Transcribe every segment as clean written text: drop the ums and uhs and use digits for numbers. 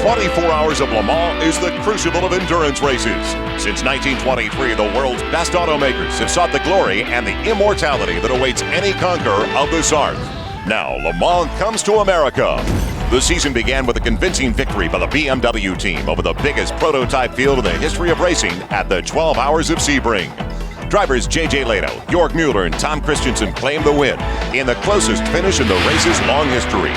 24 Hours of Le Mans is the crucible of endurance races. Since 1923, the world's best automakers have sought the glory and the immortality that awaits any conqueror of this art. Now, Le Mans comes to America. The season began with a convincing victory by the BMW team over the biggest prototype field in the history of racing at the 12 Hours of Sebring. Drivers J.J. Lehto, Jörg Müller, and Tom Christensen claimed the win in the closest finish in the race's long history.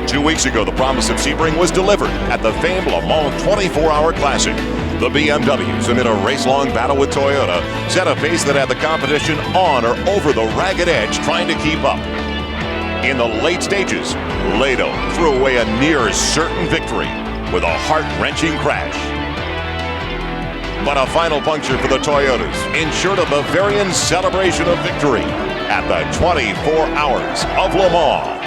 2 weeks ago, the promise of Sebring was delivered at the famed Le Mans 24-Hour Classic. The BMWs, amid a race-long battle with Toyota, set a pace that had the competition on or over the ragged edge trying to keep up. In the late stages, Lehto threw away a near certain victory with a heart-wrenching crash. But a final puncture for the Toyotas ensured a Bavarian celebration of victory at the 24 Hours of Le Mans.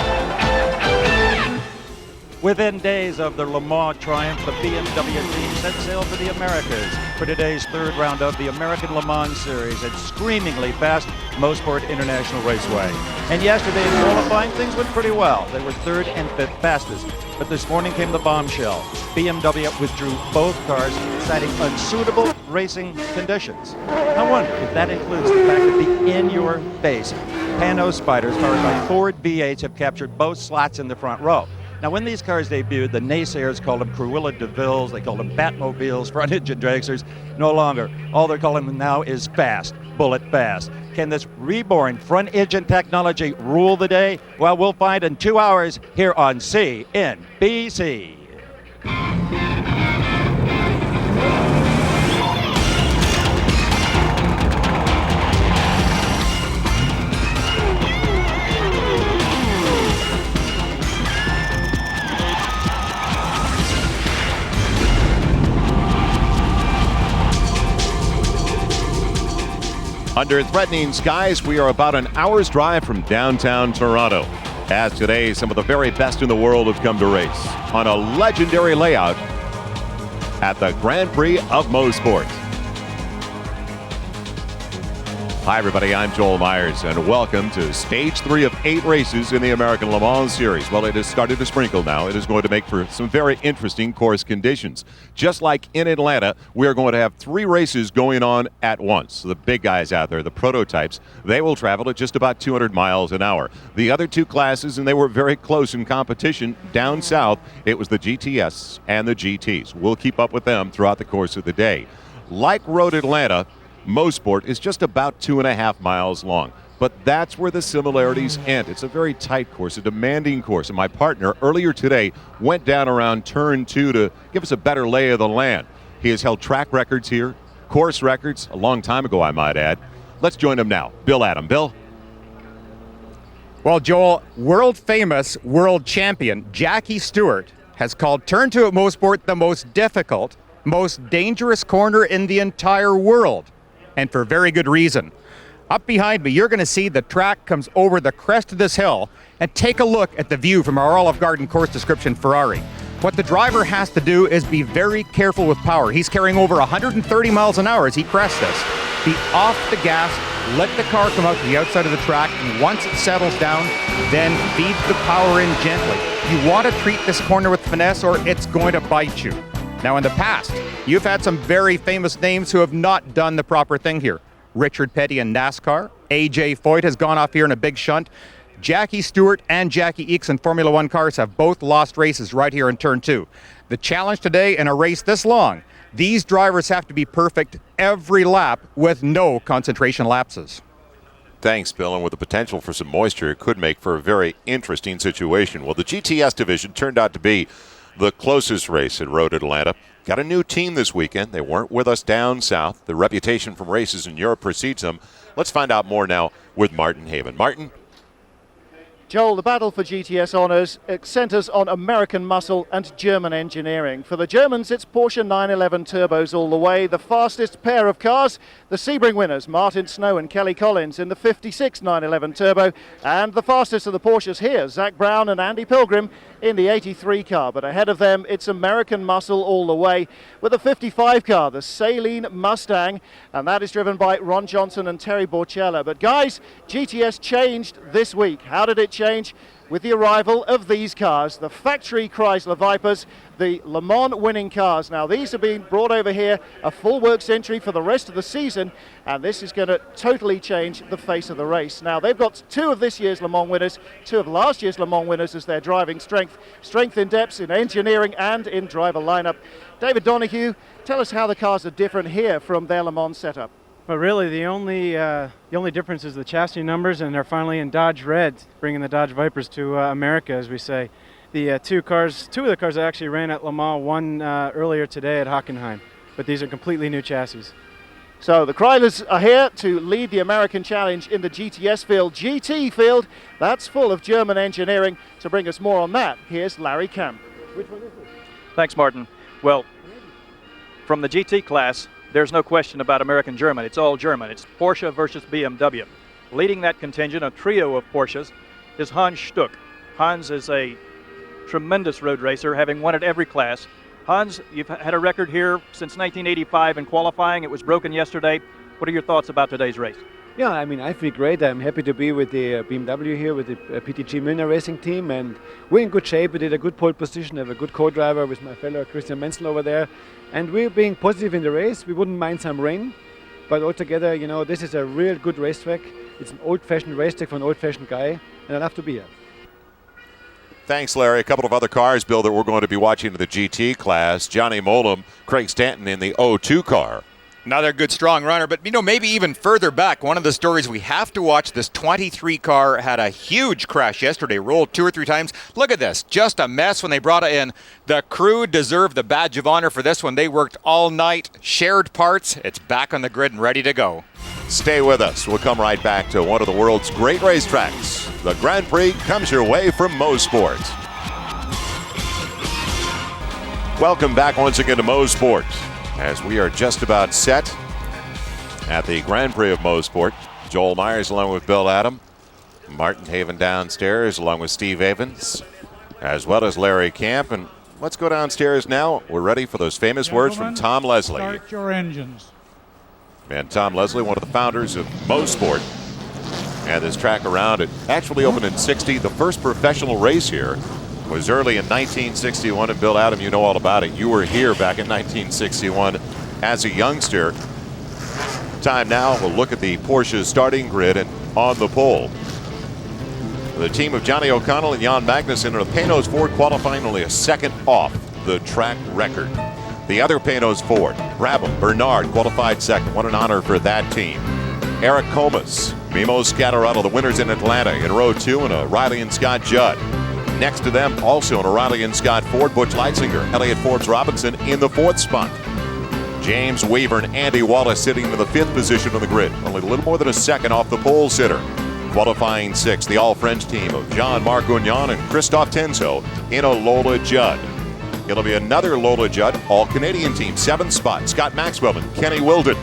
Within days of the Le Mans triumph, the BMW team set sail for the Americas for today's third round of the American Le Mans Series at screamingly fast Mosport International Raceway. And yesterday in qualifying, things went pretty well. They were third and fifth fastest. But this morning came the bombshell. BMW withdrew both cars, citing unsuitable racing conditions. I wonder if that includes the fact that the in-your-face Panoz Spiders, powered by Ford V8s, have captured both slots in the front row. Now, when these cars debuted, the naysayers called them Cruella de Villes, they called them Batmobiles, front-engine dragsters. No longer. All they're calling them now is fast, bullet fast. Can this reborn front-engine technology rule the day? Well, we'll find in 2 hours here on CNBC. Under threatening skies, we are about an hour's drive from downtown Toronto. As today, some of the very best in the world have come to race on a legendary layout at the Grand Prix of Mosport. Hi everybody, I'm Joel Myers and welcome to stage 3 of 8 races in the American Le Mans Series. Well, it has started to sprinkle now. It is going to make for some very interesting course conditions. Just like in Atlanta, we are going to have 3 races going on at once. So the big guys out there, the prototypes, they will travel at just about 200 miles an hour. The other 2 classes, and they were very close in competition down south, it was the GTS and the GTs. We'll keep up with them throughout the course of the day. Like Road Atlanta, Mosport is just about 2.5 miles long, but that's where the similarities end. It's a very tight course, a demanding course, and my partner earlier today went down around turn 2 to give us a better lay of the land. He has held track records here, course records, a long time ago, I might add. Let's join him now. Bill Adam. Bill? Well, Joel, world-famous world champion Jackie Stewart has called turn 2 at Mosport the most difficult, most dangerous corner in the entire world. And for very good reason. Up behind me, you're going to see the track comes over the crest of this hill, and take a look at the view from our Olive Garden course description Ferrari. What the driver has to do is be very careful with power. He's carrying over 130 miles an hour as he crests this. Be off the gas, let the car come out to the outside of the track, and once it settles down, then feed the power in gently. You want to treat this corner with finesse or it's going to bite you. Now, in the past, you've had some very famous names who have not done the proper thing here. Richard Petty in NASCAR. A.J. Foyt has gone off here in a big shunt. Jackie Stewart and Jackie Ickx in Formula One cars have both lost races right here in turn 2. The challenge today in a race this long, these drivers have to be perfect every lap with no concentration lapses. Thanks, Bill. And with the potential for some moisture, it could make for a very interesting situation. Well, the GTS division turned out to be the closest race at Road Atlanta. Got a new team this weekend. They weren't with us down south. The reputation from races in Europe precedes them. Let's find out more now with Martin Haven. Martin? Joel, the battle for GTS honours centres on American muscle and German engineering. For the Germans, it's Porsche 911 turbos all the way. The fastest pair of cars, the Sebring winners, Martin Snow and Kelly Collins in the 56 911 turbo. And the fastest of the Porsches here, Zach Brown and Andy Pilgrim in the 83 car. But ahead of them, it's American muscle all the way with the 55 car, the Saleen Mustang. And that is driven by Ron Johnson and Terry Borchella. But guys, GTS changed this week. How did it change? change with the arrival of these cars, the factory Chrysler Vipers, the Le Mans winning cars. Now these are being brought over here, a full works entry for the rest of the season, and this is going to totally change the face of the race. Now they've got 2 of this year's Le Mans winners, 2 of last year's Le Mans winners as their driving strength in depth, in engineering and in driver lineup. David Donohue, tell us how the cars are different here from their Le Mans setup. But really, the only difference is the chassis numbers, and they're finally in Dodge red, bringing the Dodge Vipers to America, as we say. The two of the cars that actually ran at Le Mans, one earlier today at Hockenheim, but these are completely new chassis. So the Chrysler's are here to lead the American Challenge in the GTS field. GT field, that's full of German engineering. To bring us more on that, here's Larry Camp. Which one is it? Thanks, Martin. Well, from the GT class, there's no question about American-German. It's all German. It's Porsche versus BMW. Leading that contingent, a trio of Porsches, is Hans Stuck. Hans is a tremendous road racer, having won at every class. Hans, you've had a record here since 1985 in qualifying. It was broken yesterday. What are your thoughts about today's race? Yeah, I mean, I feel great. I'm happy to be with the BMW here, with the PTG Müller racing team, and we're in good shape. We did a good pole position, have a good co-driver with my fellow Christian Menzel over there, and we're being positive in the race. We wouldn't mind some rain, but altogether, you know, this is a real good racetrack. It's an old-fashioned racetrack for an old-fashioned guy, and I love to be here. Thanks, Larry. A couple of other cars, Bill, that we're going to be watching in the GT class. Johnny Mollum, Craig Stanton in the 02 car. Another good strong runner, but maybe even further back, one of the stories we have to watch, this 23 car had a huge crash yesterday, rolled 2 or 3 times. Look at this, just a mess when they brought it in. The crew deserved the badge of honor for this one. They worked all night, shared parts. It's back on the grid and ready to go. Stay with us. We'll come right back to one of the world's great racetracks. The Grand Prix comes your way from Mosport. Welcome back once again to Mosport, as we are just about set at the Grand Prix of Mosport. Joel Myers along with Bill Adam, Martin Haven downstairs along with Steve Avens, as well as Larry Camp. And let's go downstairs now. We're ready for those famous words from Tom Leslie. Start your engines. And Tom Leslie, one of the founders of Mosport, and this track around it actually opened in '60. The first professional race here was early in 1961, and Bill Adam, you know all about it. You were here back in 1961 as a youngster. Time now, we'll look at the Porsche starting grid and on the pole. The team of Johnny O'Connell and Jan Magnussen in a Panoz Ford qualifying only a second off the track record. The other Panoz Ford, Brabham, Bernard qualified second. What an honor for that team. Eric Comas, Mimo Scatarato, the winners in Atlanta in row 2, and a Riley and Scott Judd. Next to them, also in a Riley and Scott Ford, Butch Leitzinger, Elliott Forbes Robinson in the 4th spot. James Weaver and Andy Wallace sitting in the 5th position on the grid, only a little more than a second off the pole sitter. Qualifying 6th, the all-French team of Jean-Marc Gagnon and Christophe Tenso in a Lola Judd. It'll be another Lola Judd all-Canadian team, 7th spot, Scott Maxwell and Kenny Wilden.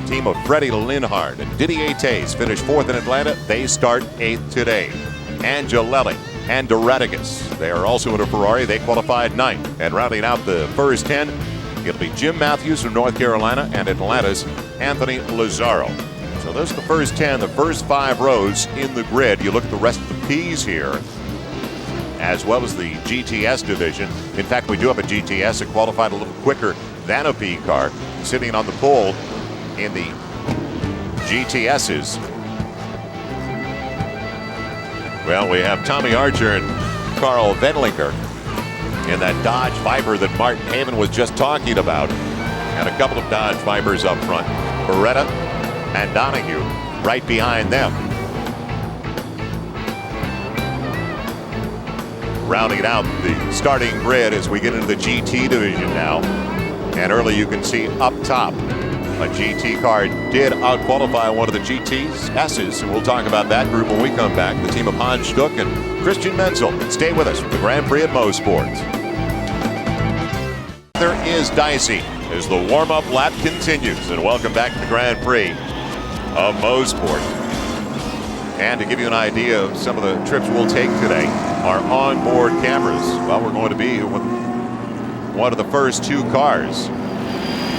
Team of Freddie Linhart and Didier Tays finished 4th in Atlanta. They start 8th today. Angelelli and Doratigas, they are also in a Ferrari. They qualified 9th. And rounding out the first 10, it'll be Jim Matthews from North Carolina and Atlanta's Anthony Lazzaro. So those are the first 10, the first 5 rows in the grid. You look at the rest of the P's here, as well as the GTS division. In fact, we do have a GTS that qualified a little quicker than a P car, sitting on the pole in the GTSs. Well, we have Tommy Archer and Carl Venlinger in that Dodge Viper that Martin Haven was just talking about, and a couple of Dodge Vipers up front. Beretta and Donohue right behind them. Rounding out the starting grid as we get into the GT division now. And early you can see up top, a GT car did out-qualify one of the GTS's, and we'll talk about that group when we come back. The team of Hans Stuck and Christian Menzel. Stay with us for the Grand Prix at Mosport. There is dicey as the warm-up lap continues, and welcome back to the Grand Prix of Mosport. And to give you an idea of some of the trips we'll take today, our onboard cameras. Well, we're going to be with one of the first 2 cars.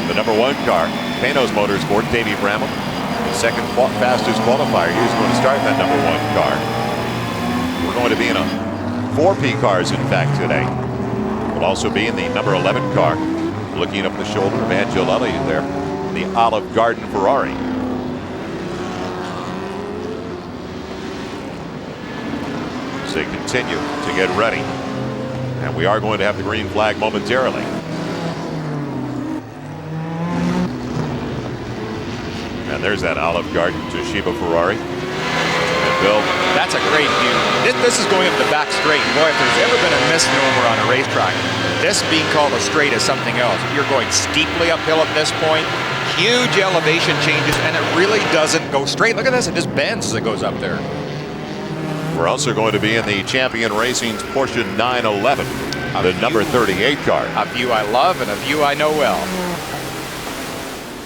The number 1 car, Panoz Motorsport, Davey Bramlett, the second fastest qualifier. He's going to start that number 1 car. We're going to be in 4 P cars, in fact, today. We'll also be in the number 11 car. Looking up the shoulder of Angelelli there, the Olive Garden Ferrari. As they continue to get ready. And we are going to have the green flag momentarily. And there's that Olive Garden Toshiba Ferrari. And Bill, That's a great view. This is going up the back straight. Boy, if there's ever been a misnomer on a racetrack, this being called a straight is something else. You're going steeply uphill at this point, huge elevation changes, and it really doesn't go straight. Look at this, it just bends as it goes up there. we're also going to be in the Champion Racing's Porsche 911, the number 38 car. A view I love and a view I know well.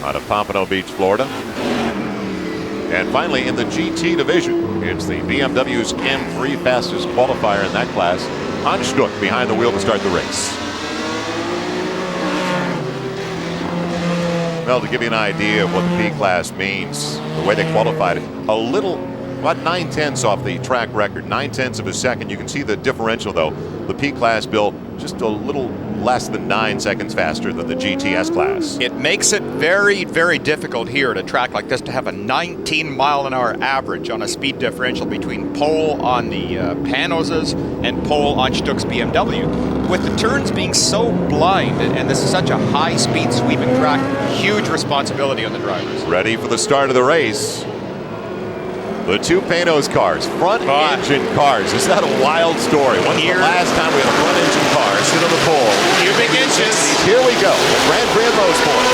Out of Pompano Beach, Florida. And finally, in the GT division, it's the BMW's M3 fastest qualifier in that class. Hans Stuck behind the wheel to start the race. Well, to give you an idea of what the P class means, the way they qualified it, a little, about 9/10 off the track record, 9/10 of a second. You can see the differential, though. The P class, Bill, just a little less than 9 seconds faster than the GTS class. It makes it very, very difficult here at a track like this to have a 19-mile-an-hour average on a speed differential between pole on the Panoz's and pole on Stuck's BMW. With the turns being so blind, and this is such a high-speed sweeping track, huge responsibility on the drivers. Ready for the start of the race. The 2 Panoz cars, front-engine cars. Is that a wild story? When's the last time we had a front-engine car sit on the pole? Cubic inches. Here we go, the Grand Prix of Mosport.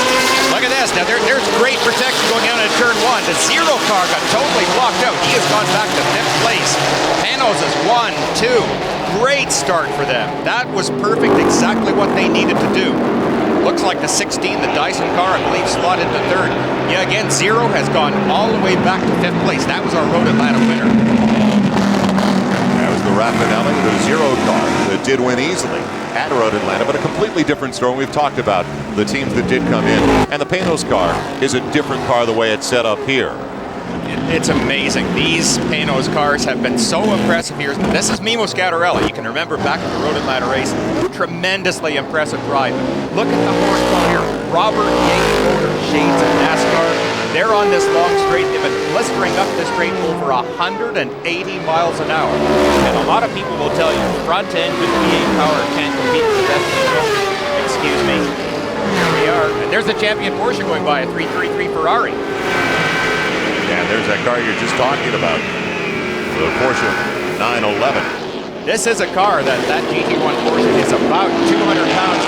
Look at this. Now, there's great protection going down into turn 1. The 0 car got totally blocked out. He has gone back to 5th place. Panoz is 1, 2. Great start for them. That was perfect, exactly what they needed to do. Looks like the 16, the Dyson car, I believe, slotted to 3rd. Yeah, again, 0 has gone all the way back to 5th place. That was our Road Atlanta winner. That was the Raffinelli, the 0 car that did win easily at Road Atlanta, but a completely different story. We've talked about the teams that did come in, and the Panoz car is a different car the way it's set up here. It's amazing. These Panoz cars have been so impressive here. This is Mimo Scattarella. You can remember back at the Road Atlanta race, tremendously impressive drive. Look at the horsepower here. Robert Yankee motor, shades of NASCAR. They're on this long straight. They've been blistering up this straight over 180 miles an hour. And a lot of people will tell you, front end with V8 power can't compete with the best in the world. Excuse me. Here we are. And there's the champion Porsche going by, a 333 Ferrari. And there's that car you're just talking about, the Porsche 911. This is a car that GT1 Porsche is about 200 pounds.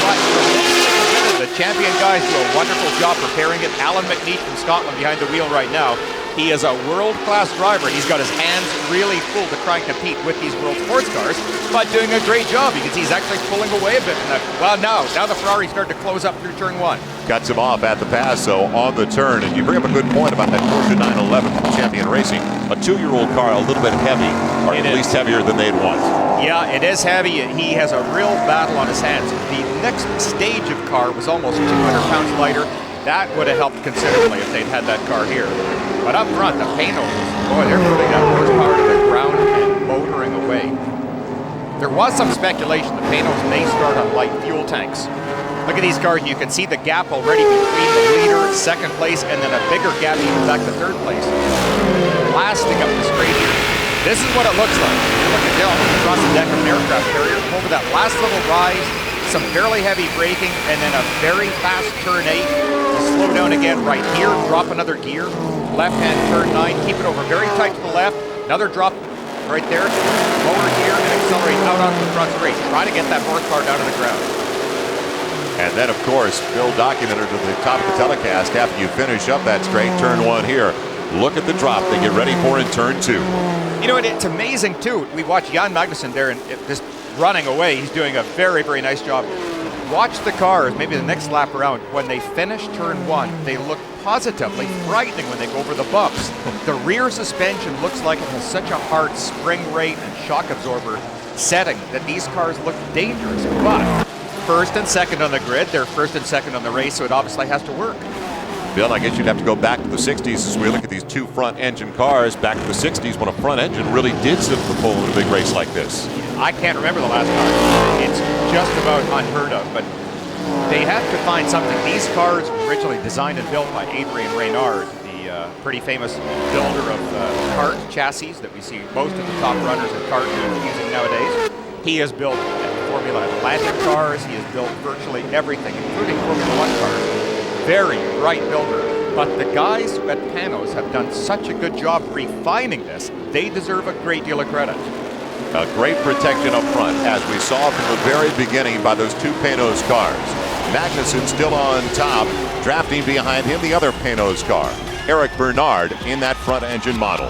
But the champion guys do a wonderful job preparing it. Alan McNeach from Scotland behind the wheel right now. He is a world-class driver. He's got his hands really full to try and compete with these world sports cars, but doing a great job. You can see he's actually pulling away a bit. Well, now the Ferrari started to close up through turn 1. Cuts him off at the pass, so on the turn. And you bring up a good point about that Porsche 911 from Champion Racing. A 2-year-old car, a little bit heavy, or at least heavier than they'd want. Yeah, it is heavy. He has a real battle on his hands. The next stage of car was almost 200 pounds lighter. That would have helped considerably if they'd had that car here. But up front, the Panoz, boy, they're putting that horsepower to the ground and motoring away. There was some speculation the Panoz may start on light fuel tanks. Look at these cars. You can see the gap already between the leader, 2nd place, and then a bigger gap even back to 3rd place. Blasting up the straight here. This is what it looks like. You're looking down across the deck of an aircraft carrier over that last little rise, some fairly heavy braking, and then a very fast turn 8. Slow down again right here, drop another gear. Left-hand turn 9, keep it over very tight to the left. Another drop right there. Lower gear and accelerate out onto the front straight. Try to get that horsepower down to the ground. And then, of course, Bill documented at the top of the telecast after you finish up that straight turn 1 here. Look at the drop they get ready for in turn 2. You know, it's amazing, too. We watch Jan Magnussen there and just running away. He's doing a very, very nice job. Watch the cars, maybe the next lap around. When they finish turn 1, they look positively frightening when they go over the bumps. The rear suspension looks like it has such a hard spring rate and shock absorber setting that these cars look dangerous. But 1st and 2nd on the grid, they're 1st and 2nd on the race, so it obviously has to work. Bill, I guess you'd have to go back to the 60s as we look at these two front engine cars. Back to the 60s when a front engine really did sit at the pole in a big race like this. I can't remember the last car. It's just about unheard of, but they had to find something. These cars were originally designed and built by Adrien Reynard, the pretty famous builder of Cort chassis that we see most of the top runners in Cort using nowadays. He has built Formula Atlantic cars. He has built virtually everything, including Formula 1 cars. Very bright builder. But the guys at Panoz have done such a good job refining this, they deserve a great deal of credit. A great protection up front, as we saw from the very beginning by those two Panoz cars. Magnussen still on top, drafting behind him the other Panoz car, Eric Bernard, in that front engine model.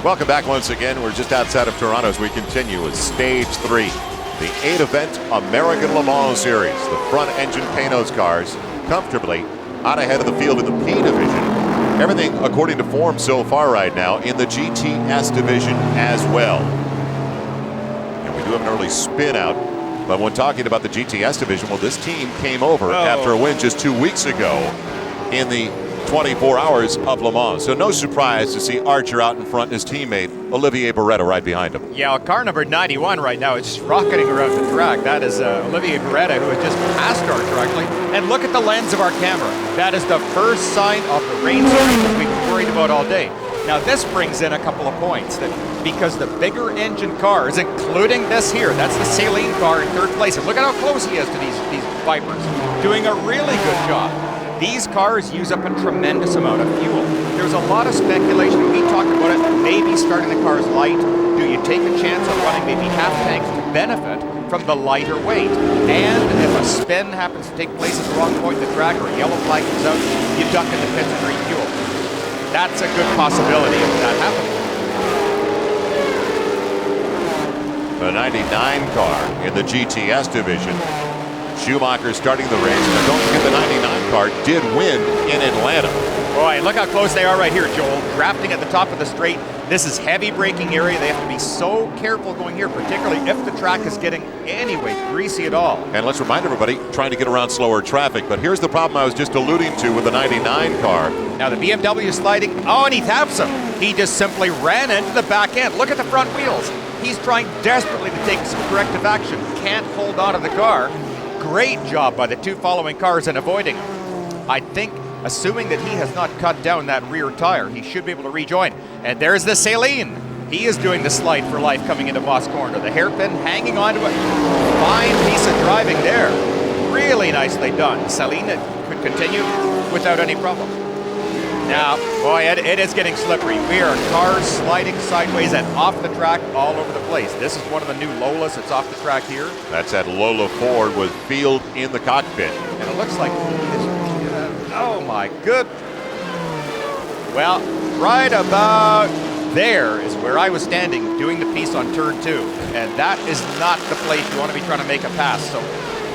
Welcome back once again. We're just outside of Toronto as we continue with Stage 3. The 8-event American Le Mans Series. The front engine Panoz cars comfortably out ahead of the field in the P division. Everything according to form so far right now in the GTS division as well. And we do have an early spin out. But when talking about the GTS division, well, this team came over after a win just 2 weeks ago in the 24 hours of Le Mans. So no surprise to see Archer out in front and his teammate Olivier Beretta right behind him. Yeah, car number 91 right now is rocketing around the track. That is Olivier Beretta, who has just passed Archer actually. And look at the lens of our camera. That is the first sign of the rain storm that we've been worried about all day. Now this brings in a couple of points, that because the bigger engine cars, including this here, that's the Saleen car in third place. And look at how close he is to these Vipers, doing a really good job. These cars use up a tremendous amount of fuel. There's a lot of speculation. We talked about it, maybe starting the cars light. Do you take a chance of running maybe half tanks to benefit from the lighter weight? And if a spin happens to take place at the wrong point in the track or a yellow flag comes out, you duck in the pits and refuel. That's a good possibility if that happens. The 99 car in the GTS division. Schumacher starting the race. And don't forget the 99 car did win in Atlanta. Boy, look how close they are right here, Joel. Drafting at the top of the straight. This is heavy braking area. They have to be so careful going here, particularly if the track is getting anyway greasy at all. And let's remind everybody, trying to get around slower traffic. But here's the problem I was just alluding to with the 99 car. Now the BMW is sliding. Oh, and he taps him. He just simply ran into the back end. Look at the front wheels. He's trying desperately to take some corrective action. Can't hold on to the car. Great job by the two following cars in avoiding him. I think, assuming that he has not cut down that rear tire, he should be able to rejoin. And there's the Saleen. He is doing the slide for life coming into Moss Corner. The hairpin hanging onto it. Fine piece of driving there. Really nicely done. Saleen could continue without any problem. Now, boy, it is getting slippery. We are cars sliding sideways and off the track all over the place. This is one of the new Lolas that's off the track here. That's that Lola Ford with Field in the cockpit. And it looks like oh my good. Well, right about there is where I was standing doing the piece on turn 2. And that is not the place you want to be trying to make a pass. So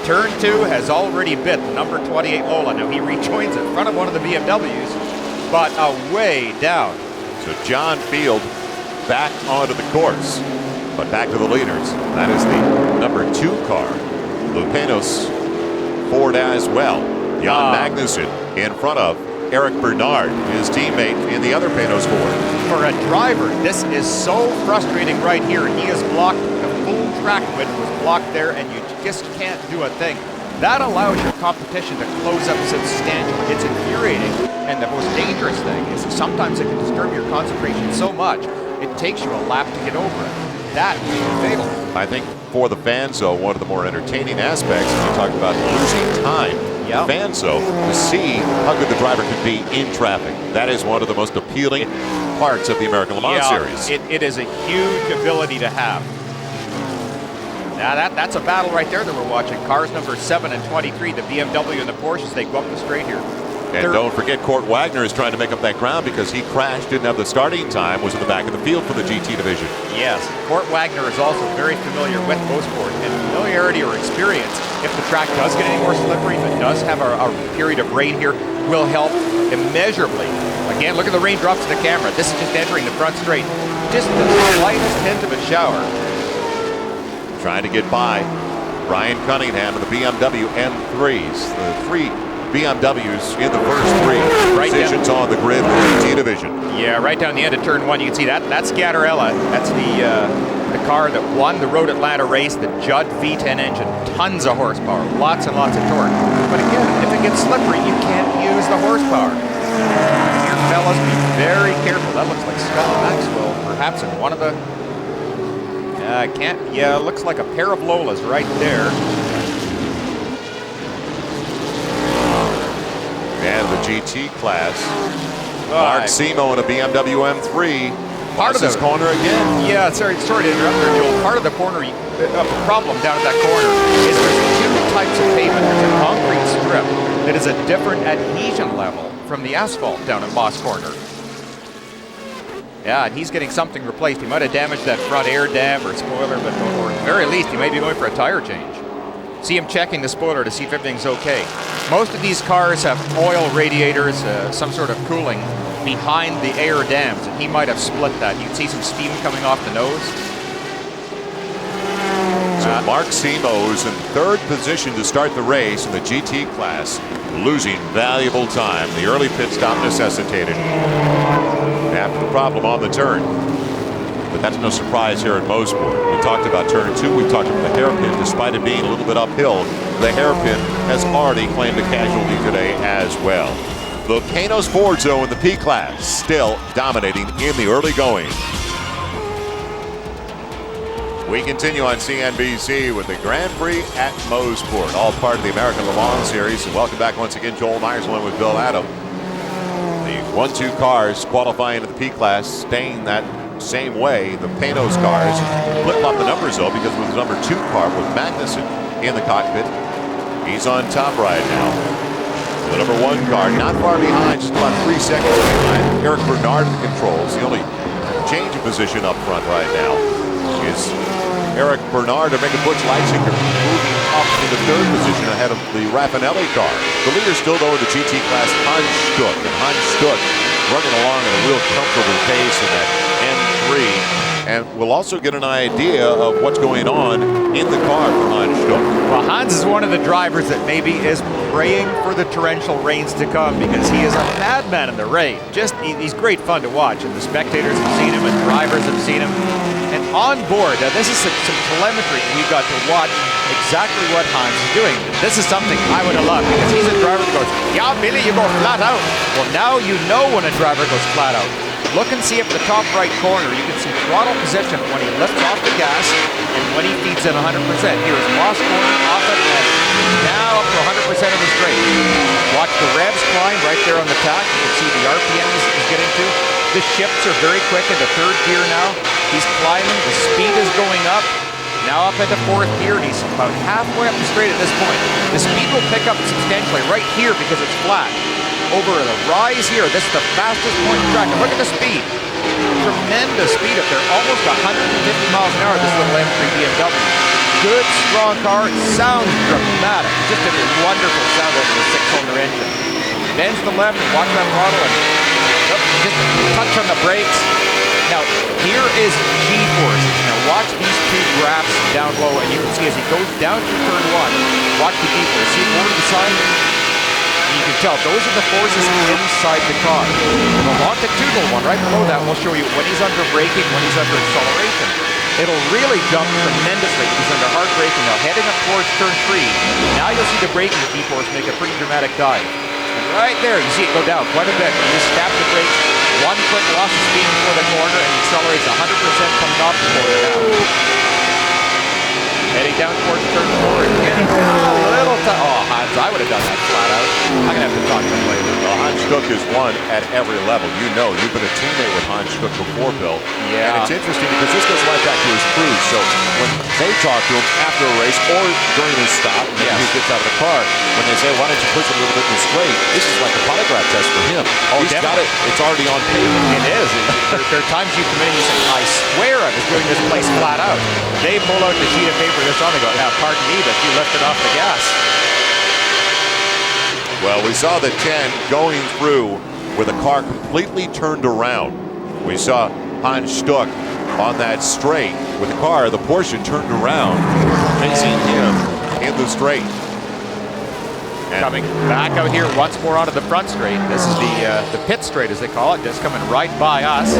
turn 2 has already bit number 28 Lola. Now he rejoins in front of one of the BMWs. But way down. So John Field back onto the course. But back to the leaders. That is the number 2 car. The Panoz Ford as well. Jan Magnussen in front of Eric Bernard, his teammate in the other Panoz Ford. For a driver, this is so frustrating right here. He is blocked. The full track width was blocked there, and you just can't do a thing. That allows your competition to close up substantially. It's infuriating. And the most dangerous thing is sometimes it can disturb your concentration so much, it takes you a lap to get over it. That is fatal. I think for the fans, though, one of the more entertaining aspects, as you talked about losing time, the fans, though, to see how good the driver can be in traffic. That is one of the most appealing parts of the American Le Mans Series. It is a huge ability to have. Now that's a battle right there that we're watching. Cars number 7 and 23, the BMW and the Porsches, they go up the straight here. And don't forget, Cort Wagner is trying to make up that ground because he crashed, didn't have the starting time, was in the back of the field for the GT division. Yes, Cort Wagner is also very familiar with Mosport, and familiarity or experience, if the track does get any more slippery, if it does have a period of rain here, will help immeasurably. Again, look at the raindrops in the camera. This is just entering the front straight. Just the slightest hint of a shower. Trying to get by Ryan Cunningham of the BMW M3s. The three BMWs in the first three positions on the grid in the GT division. Yeah, right down the end of turn one, you can see that's Gattarella. That's the car that won the Road Atlanta race, the Judd V10 engine. Tons of horsepower, lots and lots of torque. But again, if it gets slippery, you can't use the horsepower. Here, fellas, be very careful. That looks like Scott Maxwell, perhaps in one of the... it looks like a pair of Lolas right there. And the GT class, Mark Simo in a BMW M3. Part of this corner again. Yeah, sorry to interrupt there, Joel. Part of the corner, the problem down at that corner is there's two types of pavement. There's a concrete strip that is a different adhesion level from the asphalt down at Moss Corner. Yeah, and he's getting something replaced. He might have damaged that front air dam or spoiler, but or at the very least, he may be going for a tire change. See him checking the spoiler to see if everything's okay. Most of these cars have oil radiators, some sort of cooling behind the air dams, and he might have split that. You can see some steam coming off the nose. So Mark Simo's in third position to start the race in the GT class, losing valuable time. The early pit stop necessitated after the problem on the turn. But that's no surprise here at Mosport. We talked about turn two, we talked about the hairpin. Despite it being a little bit uphill, the hairpin has already claimed a casualty today as well. The Panoz Ford in the P class, still dominating in the early going. We continue on CNBC with the Grand Prix at Mosport, all part of the American Le Mans Series. And welcome back once again, Joel Myers, along with Bill Adam. The 1-2 cars qualifying into the P class, staying that same way. The Panoz cars flip-flop the numbers though, because with the number 2 car with Magnussen in the cockpit, he's on top right now. The number 1 car not far behind, just about 3 seconds behind. Eric Bernard at the controls. The only change of position up front right now is Eric Bernard to make a Butch Leitzinger moving up into 3rd position ahead of the Raffinelli car. The leader still though in the GT class, Hans Stuck. And Hans Stuck running along at a real comfortable pace in that M3. And we'll also get an idea of what's going on in the car for Hans Stuck. Well, Hans is one of the drivers that maybe is praying for the torrential rains to come, because he is a madman in the rain. He's great fun to watch, and the spectators have seen him and drivers have seen him. And on board, this is some telemetry we've got to watch exactly what Hans is doing. This is something I would have loved, because he's a driver that goes, yeah, Billy, you go flat out. Well, now you know when a driver goes flat out. Look and see at the top right corner. You can see throttle position when he lifts off the gas and when he feeds in 100%. Here's Moss Corner off it and now up to 100% of the straight. Watch the revs climb right there on the tack. You can see the RPM is getting to. The shifts are very quick into 3rd gear now. He's climbing. The speed is going up. Now up into 4th gear, and he's about halfway up the straight at this point. The speed will pick up substantially right here because it's flat. Over the rise here, this is the fastest point in the track. And look at the speed. Tremendous speed up there, almost 150 miles an hour, this little M3 BMW. Good, strong car, sounds dramatic. Just a wonderful sound over the 6-cylinder engine. Bends to the left, and watch that throttle, and just a touch on the brakes. Now, here is G-force. Now, watch these 2 graphs down low, and you can see as he goes down to turn 1, watch the G-force. See over the side? You can tell those are the forces inside the car. The longitudinal one right below that will show you when he's under braking, when he's under acceleration. It'll really jump tremendously if he's under hard braking. Now heading up towards turn 3, now you'll see the braking G-force make a pretty dramatic dive. And right there, you see it go down quite a bit. You just tap the brakes, 1 foot loss of speed before the corner, and he accelerates 100% coming off the corner now. Heading down towards turn 4 and getting a little oh, Hans, I would have done that flat out. I'm going to have to talk to him later. Well, Hans Stuck has won at every level. You know, you've been a teammate with Hans Stuck before, Bill. Yeah. And it's interesting because this goes right back to his crew. So when they talk to him after a race or during his stop, maybe he gets out of the car, when they say, why don't you push it a little bit in the straight, this is like a polygraph test for him. Oh, he's got it. It's already on paper. It is. There are times you come in and you say, I swear I was doing this place flat out. They pull out the sheet of paper this on and go, now pardon me, but you lifted off the gas. Well, we saw the 10 going through with a car completely turned around. We saw Hans Stuck on that straight with the car, the Porsche, turned around, facing him in the straight. And Coming back out here once more onto the front straight. This is the pit straight, as they call it, just coming right by us.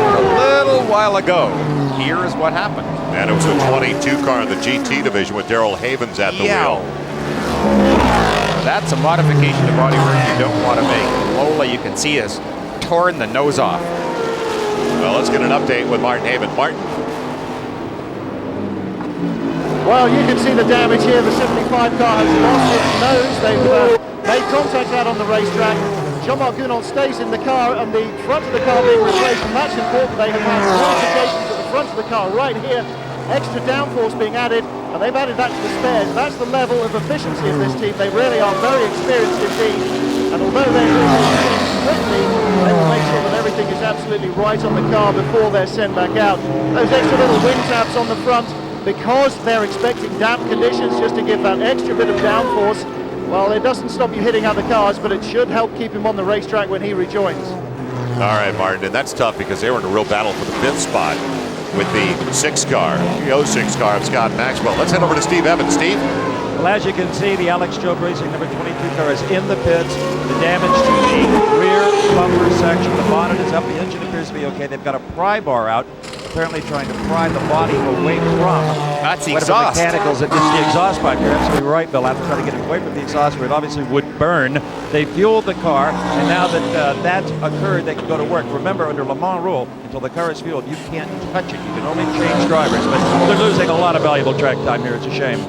A little while ago, here is what happened. And it was the 22 car in the GT division with Daryl Havens at the wheel. That's a modification to bodywork you don't want to make. Lola, you can see, has torn the nose off. Well, let's get an update with Martin Haven. Martin. Well, you can see the damage here. The 75 car has lost its nose. They've made contact out on the racetrack. Jean-Marc Gounod stays in the car, and the front of the car being replaced, and that's important. They have had modifications at the front of the car right here. Extra downforce being added, and they've added that to the spares. That's the level of efficiency of this team. They really are very experienced indeed. And although they're doing things quickly, they will make sure that everything is absolutely right on the car before they're sent back out. Those extra little wind taps on the front, because they're expecting damp conditions, just to give that extra bit of downforce. Well, it doesn't stop you hitting other cars, but it should help keep him on the racetrack when he rejoins. All right, Martin, and that's tough because they were in a real battle for the 5th spot with the 6 car, the 06 car of Scott Maxwell. Let's head over to Steve Evans. Steve? Well, as you can see, the Alex Job Racing number 22 car is in the pits. The damage to the rear bumper section, the bonnet is up, the engine appears to be okay. They've got a pry bar out, apparently trying to pry the body away from That's the whatever exhaust. mechanicals. It's the exhaust pipe. You're absolutely right, Bill. After trying to get it away from the exhaust, where it obviously would burn, they fueled the car, and now that that's occurred, they can go to work. Remember, under Le Mans rule, until the car is fueled, you can't touch it. You can only change drivers, but they're losing a lot of valuable track time here. It's a shame.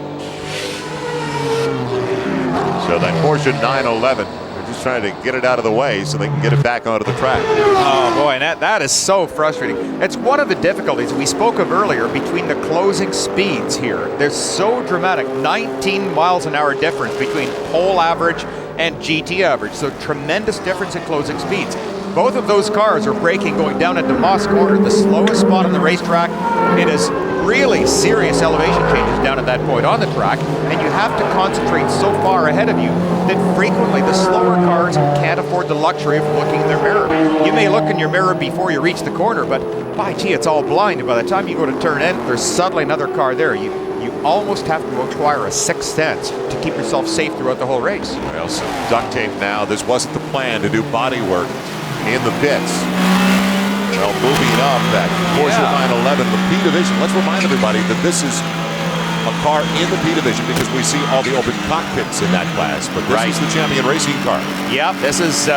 So that Porsche 911, they're just trying to get it out of the way so they can get it back onto the track. Oh boy, and that is so frustrating. It's one of the difficulties we spoke of earlier between the closing speeds here. They're so dramatic. 19 miles an hour difference between pole average and GT average. So tremendous difference in closing speeds. Both of those cars are braking going down into Moss Corner, the slowest spot on the racetrack. It is really serious elevation changes down at that point on the track, and you have to concentrate so far ahead of you that frequently the slower cars can't afford the luxury of looking in their mirror. You may look in your mirror before you reach the corner, but by gee, it's all blind, and by the time you go to turn in, there's suddenly another car there. You almost have to acquire a sixth sense to keep yourself safe throughout the whole race. Well, some duct tape now. This wasn't the plan to do body work in the pits. Well, moving up that Porsche 911, the P division. Let's remind everybody that this is a car in the P division because we see all the open cockpits in that class. But this is the champion racing car. Yeah, this is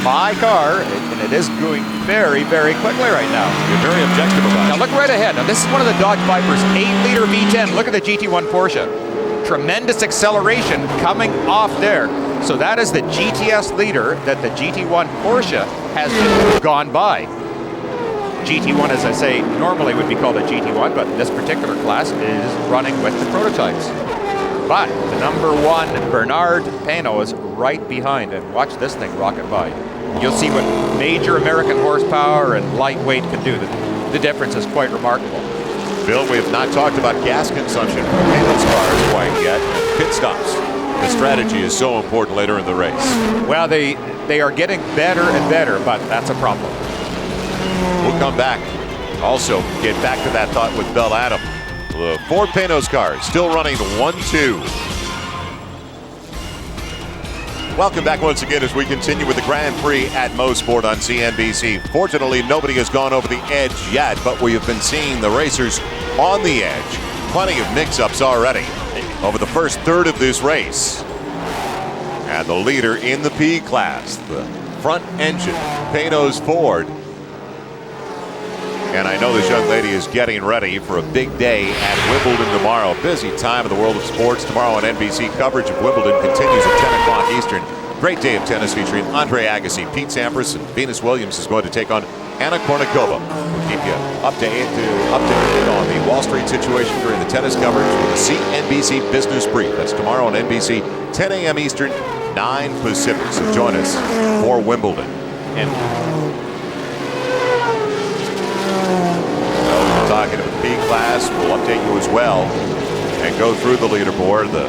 my car, and it is going very, very quickly right now. You're very objective about it. Now look right ahead. Now this is one of the Dodge Vipers, 8-liter V10. Look at the GT1 Porsche. Tremendous acceleration coming off there. So that is the GTS leader that the GT1 Porsche has just gone by. GT1, as I say, normally would be called a GT1, but this particular class is running with the prototypes. But the number 1, Bernard Panoz, is right behind, and watch this thing rocket by. You'll see what major American horsepower and lightweight can do. The difference is quite remarkable. Bill, we have not talked about gas consumption for Panoz cars quite yet. Pit stops. The strategy is so important later in the race. Well, they are getting better and better, but that's a problem. We'll come back. Also, get back to that thought with Bell Adam. The 4 Panoz cars still running 1-2. Welcome back once again as we continue with the Grand Prix at Mosport on CNBC. Fortunately, nobody has gone over the edge yet, but we have been seeing the racers on the edge. Plenty of mix-ups already over the first third of this race. And the leader in the P class, the front engine, Panoz Ford. And I know this young lady is getting ready for a big day at Wimbledon tomorrow. Busy time in the world of sports. Tomorrow on NBC, coverage of Wimbledon continues at 10 o'clock Eastern. Great day of tennis featuring Andre Agassi, Pete Sampras, and Venus Williams is going to take on Anna Kournikova. We'll keep you updated on the Wall Street situation during the tennis coverage with the CNBC Business Brief. That's tomorrow on NBC, 10 a.m. Eastern, 9 Pacific. So join us for Wimbledon. And talking to the P class, we'll update you as well and go through the leaderboard. The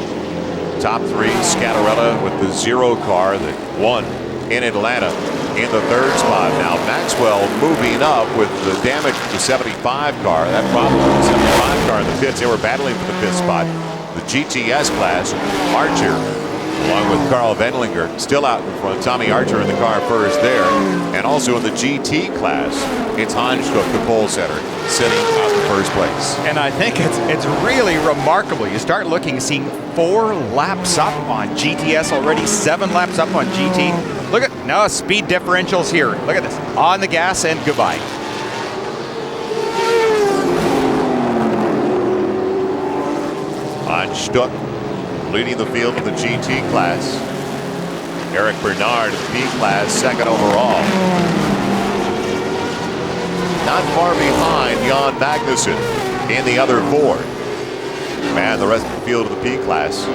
top 3, Scatterella with the 0 car that won in Atlanta in the third spot. Now Maxwell moving up with the damage to the 75 car. That problem with the 75 car in the pits. They were battling for the fifth spot. The GTS class, Archer, along with Carl Wendlinger, still out in front. Tommy Archer in the car first there. And also in the GT class, it's Hanskook, the pole setter, sitting out in first place. And I think it's really remarkable. You start looking, seeing 4 laps up on GTS already, 7 laps up on GT. Look at now speed differentials here. Look at this. On the gas and goodbye. Hanskook leading the field in the GT class. Eric Bernard in the B class, second overall. Not far behind Jan Magnussen in the other 4. Man, the rest of the field of the P class.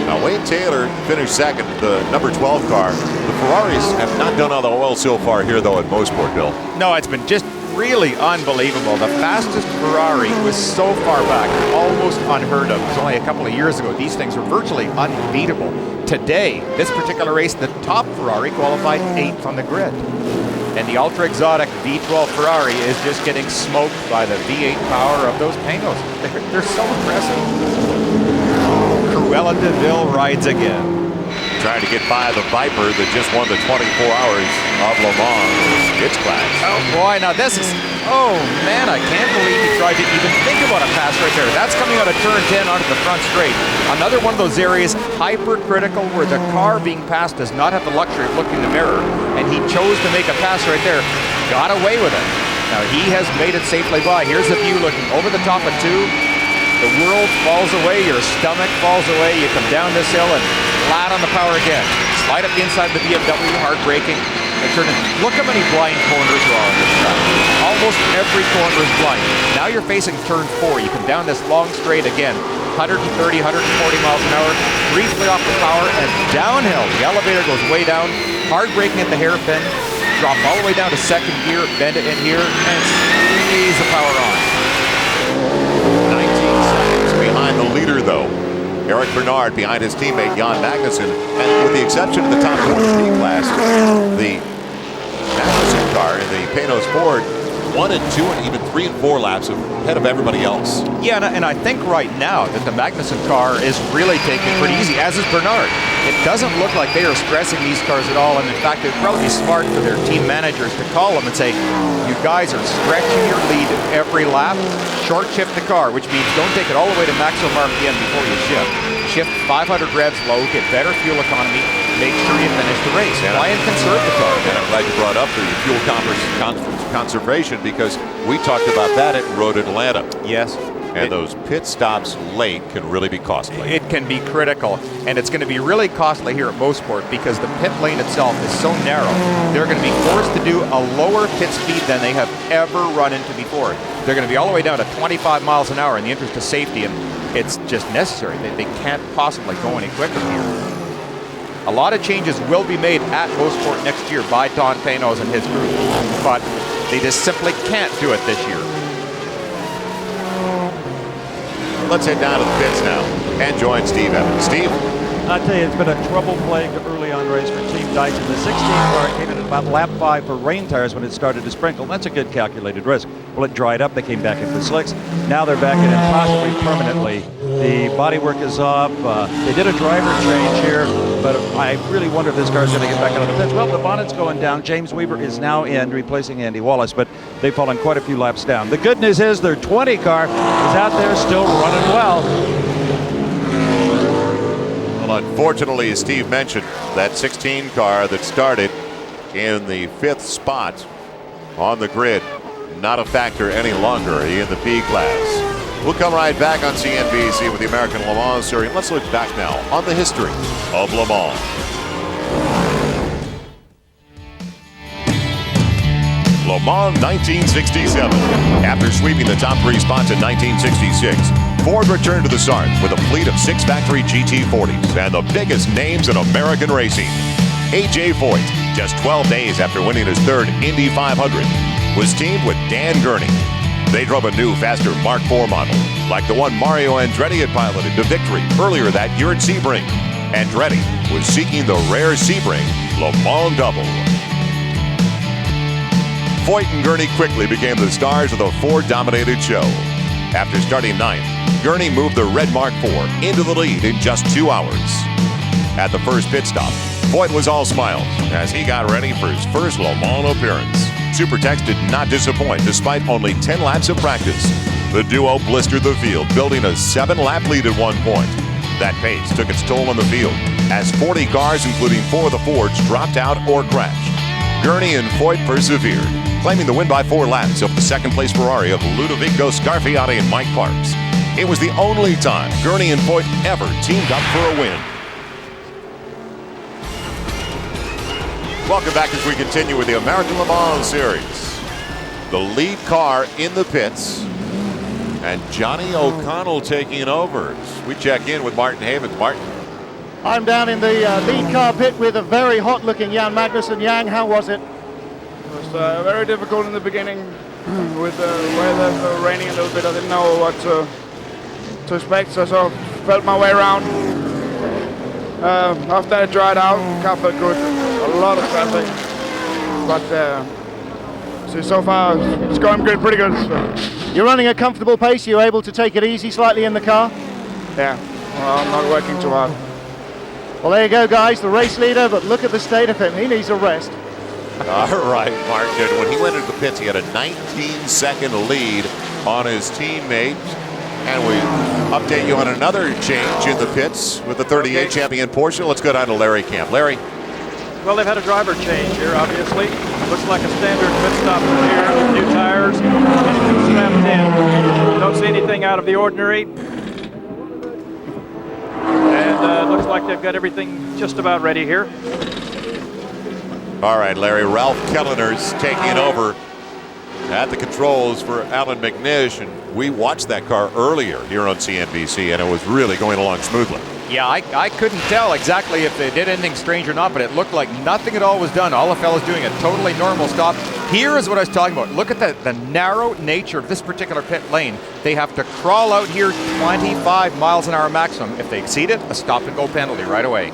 Now Wayne Taylor finished second, the number 12 car. The Ferraris have not done all the oil so far here though at Mosport, Bill. No, it's been just really unbelievable. The fastest Ferrari was so far back, almost unheard of. It was only a couple of years ago. These things were virtually unbeatable. Today, this particular race, the top Ferrari qualified 8th on the grid. And the ultra-exotic V12 Ferrari is just getting smoked by the V8 power of those Panoz. They're so impressive. Cruella de Vil rides again. Trying to get by the Viper that just won the 24 hours of Le Mans, its class. Oh boy, now this is, oh man, I can't believe he tried to even think about a pass right there. That's coming out of turn 10 onto the front straight. Another one of those areas, hypercritical, where the car being passed does not have the luxury of looking in the mirror, and he chose to make a pass right there. Got away with it. Now he has made it safely by. Here's the view looking over the top of 2. The world falls away, your stomach falls away, you come down this hill and flat on the power again. Slide up the inside of the BMW, hard braking. Look how many blind corners there are on this track. Almost every corner is blind. Now you're facing turn 4. You come down this long straight again. 130, 140 miles an hour, briefly off the power and downhill. The elevator goes way down, hard braking at the hairpin, drop all the way down to second gear, bend it in here, and squeeze the power on. 19 seconds behind the leader, though. Eric Bernard behind his teammate Jan Magnussen, and with the exception of the top 4 class, the Magnussen car in the Panoz Ford 1 and 2 and even 3 and 4 laps ahead of everybody else. Yeah, and I think right now that the Magnussen car is really taking it pretty easy, as is Bernard. It doesn't look like they are stressing these cars at all, and in fact, it'd probably be smart for their team managers to call them and say, you guys are stretching your lead every lap, short shift the car, which means don't take it all the way to maximum RPM before you shift. Shift 500 revs low, get better fuel economy, make sure you finish the race. Try and conserve the car. And I'm glad you brought up the fuel conservation, because we talked about that at Road Atlanta. Yes. And those pit stops late can really be costly. It can be critical, and it's going to be really costly here at Mosport because the pit lane itself is so narrow. They're going to be forced to do a lower pit speed than they have ever run into before. They're going to be all the way down to 25 miles an hour in the interest of safety, and it's just necessary. They can't possibly go any quicker here. A lot of changes will be made at Mosport next year by Don Panoz and his group, but they just simply can't do it this year. Let's head down to the pits now and join Steve Evans. Steve? I tell you, it's been a trouble-plagued early on race for Team Dyson. The 16 car came in at about lap 5 for rain tires when it started to sprinkle. That's a good calculated risk. Well, it dried up. They came back into slicks. Now they're back in it possibly permanently. The bodywork is off. They did a driver change here, but I really wonder if this car is going to get back out of the pits. Well, the bonnet's going down. James Weaver is now in, replacing Andy Wallace, but they've fallen quite a few laps down. The good news is their 20 car is out there still running well. Unfortunately, as Steve mentioned, that 16 car that started in the 5th spot on the grid, not a factor any longer in the P class. We'll come right back on CNBC with the American Le Mans Series. Let's look back now on the history of Le Mans. Le Mans 1967. After sweeping the top 3 spots in 1966, Ford returned to the start with a fleet of 6 factory GT40s and the biggest names in American racing. A.J. Foyt, just 12 days after winning his 3rd Indy 500, was teamed with Dan Gurney. They drove a new, faster Mark IV model, like the one Mario Andretti had piloted to victory earlier that year at Sebring. Andretti was seeking the rare Sebring Le Mans Double. Foyt and Gurney quickly became the stars of the Ford-dominated show. After starting 9th, Gurney moved the red Mark IV into the lead in just 2 hours. At the first pit stop, Foyt was all smiles as he got ready for his first Le Mans appearance. Supertex did not disappoint despite only 10 laps of practice. The duo blistered the field, building a 7-lap lead at one point. That pace took its toll on the field as 40 cars, including 4 of the Fords, dropped out or crashed. Gurney and Foyt persevered, claiming the win by 4 laps over the second-place Ferrari of Ludovico Scarfiati and Mike Parks. It was the only time Gurney and Foyt ever teamed up for a win. Welcome back as we continue with the American Le Mans Series. The lead car in the pits, and Johnny O'Connell taking over. We check in with Martin Havens. Martin. I'm down in the lead car pit with a very hot-looking Jan Magnussen. Jan, how was it? It was very difficult in the beginning with the weather raining a little bit. I didn't know what to expect, so I sort of felt my way around. After I dried out, the car felt good. A lot of traffic, but so far it's going good, pretty good. So. You're running a comfortable pace. You're able to take it easy slightly in the car? Yeah, well, I'm not working too hard. Well, there you go, guys. The race leader, but look at the state of him. He needs a rest. All right, Martin. When he went into the pits, he had a 19-second lead on his teammate. And we update you on another change in the pits with the 38 champion Porsche. Let's go down to Larry Camp. Larry. Well, they've had a driver change here, obviously. Looks like a standard pit stop here with new tires. Anything strapped in. Don't see anything out of the ordinary. And looks like they've got everything just about ready here. All right, Larry. Ralph Kellener's taking over at the controls for Alan McNish, and we watched that car earlier here on CNBC, and it was really going along smoothly. Yeah, I couldn't tell exactly if they did anything strange or not, but it looked like nothing at all was done. All the fellas doing a totally normal stop. Here is what I was talking about. Look at the narrow nature of this particular pit lane. They have to crawl out here 25 miles an hour maximum. If they exceed it, a stop and go penalty right away.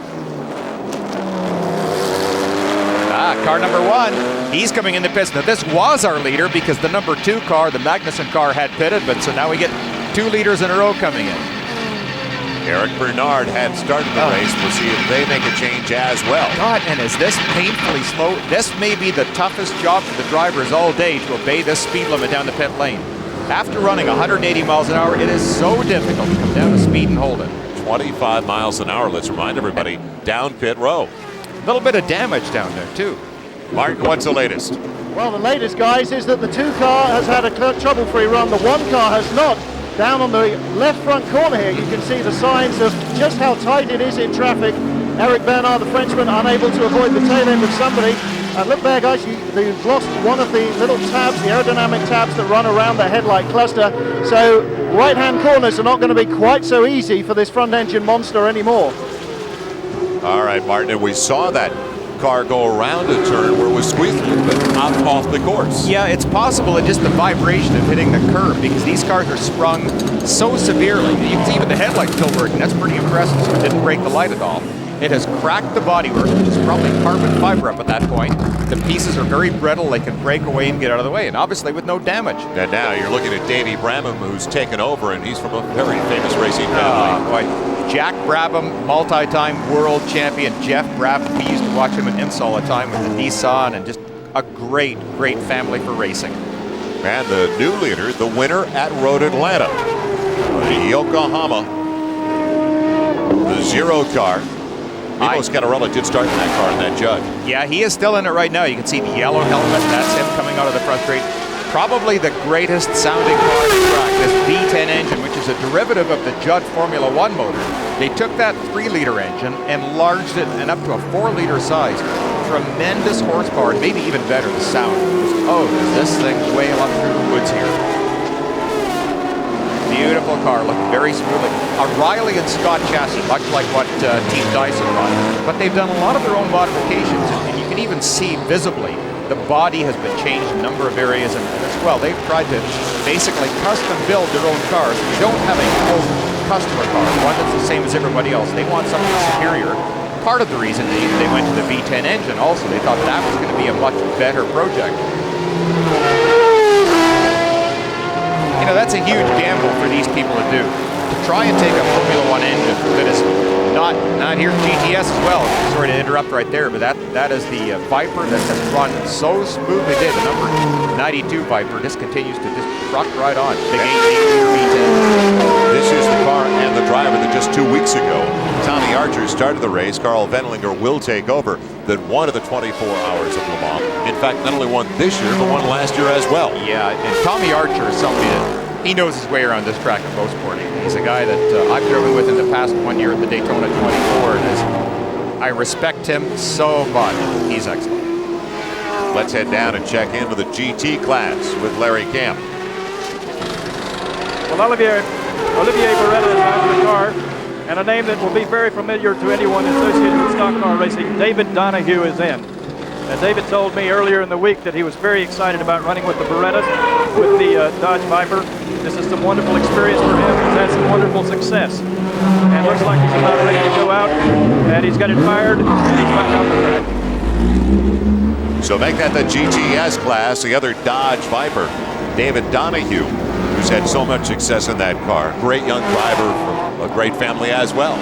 Car number 1, he's coming in the pits. Now this was our leader because the number 2 car, the Magnussen car, had pitted, but so now we get 2 leaders in a row coming in. Eric Bernard had started the race. We'll see if they make a change as well. God, and is this painfully slow? This may be the toughest job for the drivers all day to obey this speed limit down the pit lane. After running 180 miles an hour, it is so difficult to come down to speed and hold it. 25 miles an hour, let's remind everybody, down pit row. A little bit of damage down there, too. Martin, what's the latest? Well, the latest, guys, is that the 2 car has had a trouble-free run. The 1 car has not. Down on the left front corner here, you can see the signs of just how tight it is in traffic. Eric Bernard, the Frenchman, unable to avoid the tail end of somebody. And look there, guys, you've lost one of the little tabs, the aerodynamic tabs that run around the headlight cluster. So right-hand corners are not going to be quite so easy for this front-engine monster anymore. All right, Martin, and we saw that car go around a turn where it was squeezed a little bit off the course. Yeah, it's possible that just the vibration of hitting the curb, because these cars are sprung so severely. You can see even the headlights still working. That's pretty impressive. So it didn't break the light at all. It has cracked the bodywork, which is probably carbon fiber up at that point. The pieces are very brittle. They can break away and get out of the way, and obviously with no damage. And now you're looking at Davey Brabham, who's taken over, and he's from a very famous racing family. Boy. Jack Brabham, multi-time world champion. Jeff Brabham, we used to watch him at IMSA all the time with the Nissan, and just a great, great family for racing. And the new leader, the winner at Road Atlanta, the Yokohama, the 0 car. Mimo Scatarella did start in that car in that judge. Yeah, he is still in it right now. You can see the yellow helmet. That's him coming out of the front straight. Probably the greatest sounding car on the track, this V10 engine, which is a derivative of the Judd Formula 1 motor. They took that 3-liter engine, enlarged it, and up to a 4-liter size. Tremendous horsepower, and maybe even better, the sound. Oh, does this thing wail up through the woods here? Beautiful car, looking very smoothly. A Riley and Scott chassis, much like what Team Dyson run. But they've done a lot of their own modifications, and you can even see visibly the body has been changed in a number of areas, and as well, they've tried to basically custom build their own cars. They don't have a full customer car, one that's the same as everybody else. They want something superior. Part of the reason they went to the V10 engine also, they thought that was going to be a much better project. You know, that's a huge gamble for these people to do. To try and take a Formula One engine that is not here GTS as well. Sorry to interrupt right there, but that is the Viper that has run so smoothly today. The number 92 Viper just continues to just rock right on. Big 8-liter V10. This is the car and the driver that just 2 weeks ago, Tommy Archer started the race. Carl Wendlinger will take over. That won of the 24 hours of Le Mans. In fact, not only won this year, but won last year as well. Yeah, and Tommy Archer is somebody that he knows his way around this track at Mosport. He's a guy that I've driven with in the past 1 year at the Daytona 24, and I respect him so much. He's excellent. Let's head down and check into the GT class with Larry Camp. Well, Olivier Beretta is out of the car, and a name that will be very familiar to anyone associated with stock car racing, David Donohue, is in. And David told me earlier in the week that he was very excited about running with the Berettas, with the Dodge Viper. This is some wonderful experience for him. He's had some wonderful success. And looks like he's about ready to go out, and he's got it fired, and he's back out the track. So make that the GTS class, the other Dodge Viper, David Donohue, who's had so much success in that car. Great young driver from a great family as well.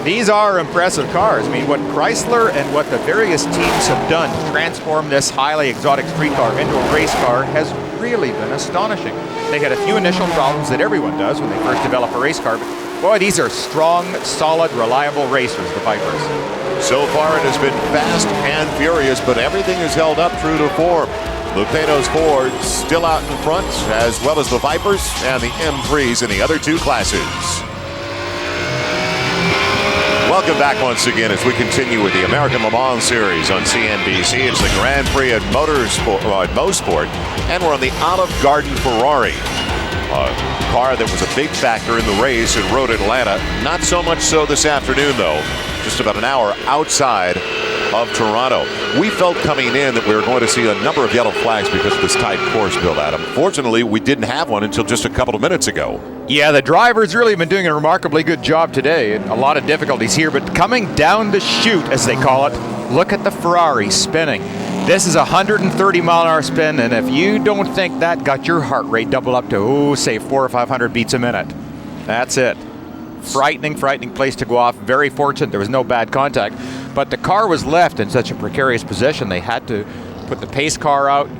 These are impressive cars. I mean, what Chrysler and what the various teams have done to transform this highly exotic street car into a race car has really been astonishing. They had a few initial problems that everyone does when they first develop a race car, but boy, these are strong, solid, reliable racers, the Vipers. So far it has been fast and furious, but everything is held up true to form. The Panoz Fords still out in front, as well as the Vipers and the M3s in the other two classes. Welcome back once again as we continue with the American Le Mans Series on CNBC. It's the Grand Prix at Mosport, and we're on the Olive Garden Ferrari. A car that was a big factor in the race in Road Atlanta. Not so much so this afternoon, though. Just about an hour outside of Toronto. We felt coming in that we were going to see a number of yellow flags because of this tight course build, Adam. Fortunately, we didn't have one until just a couple of minutes ago. Yeah, the drivers really have been doing a remarkably good job today. A lot of difficulties here, but coming down the chute, as they call it, look at the Ferrari spinning. This is a 130-mile-an-hour spin, and if you don't think that got your heart rate double up to, say, 400 or 500 beats a minute, that's it. Frightening place to go off. Very fortunate there was no bad contact, but the car was left in such a precarious position. They had to put the pace car out,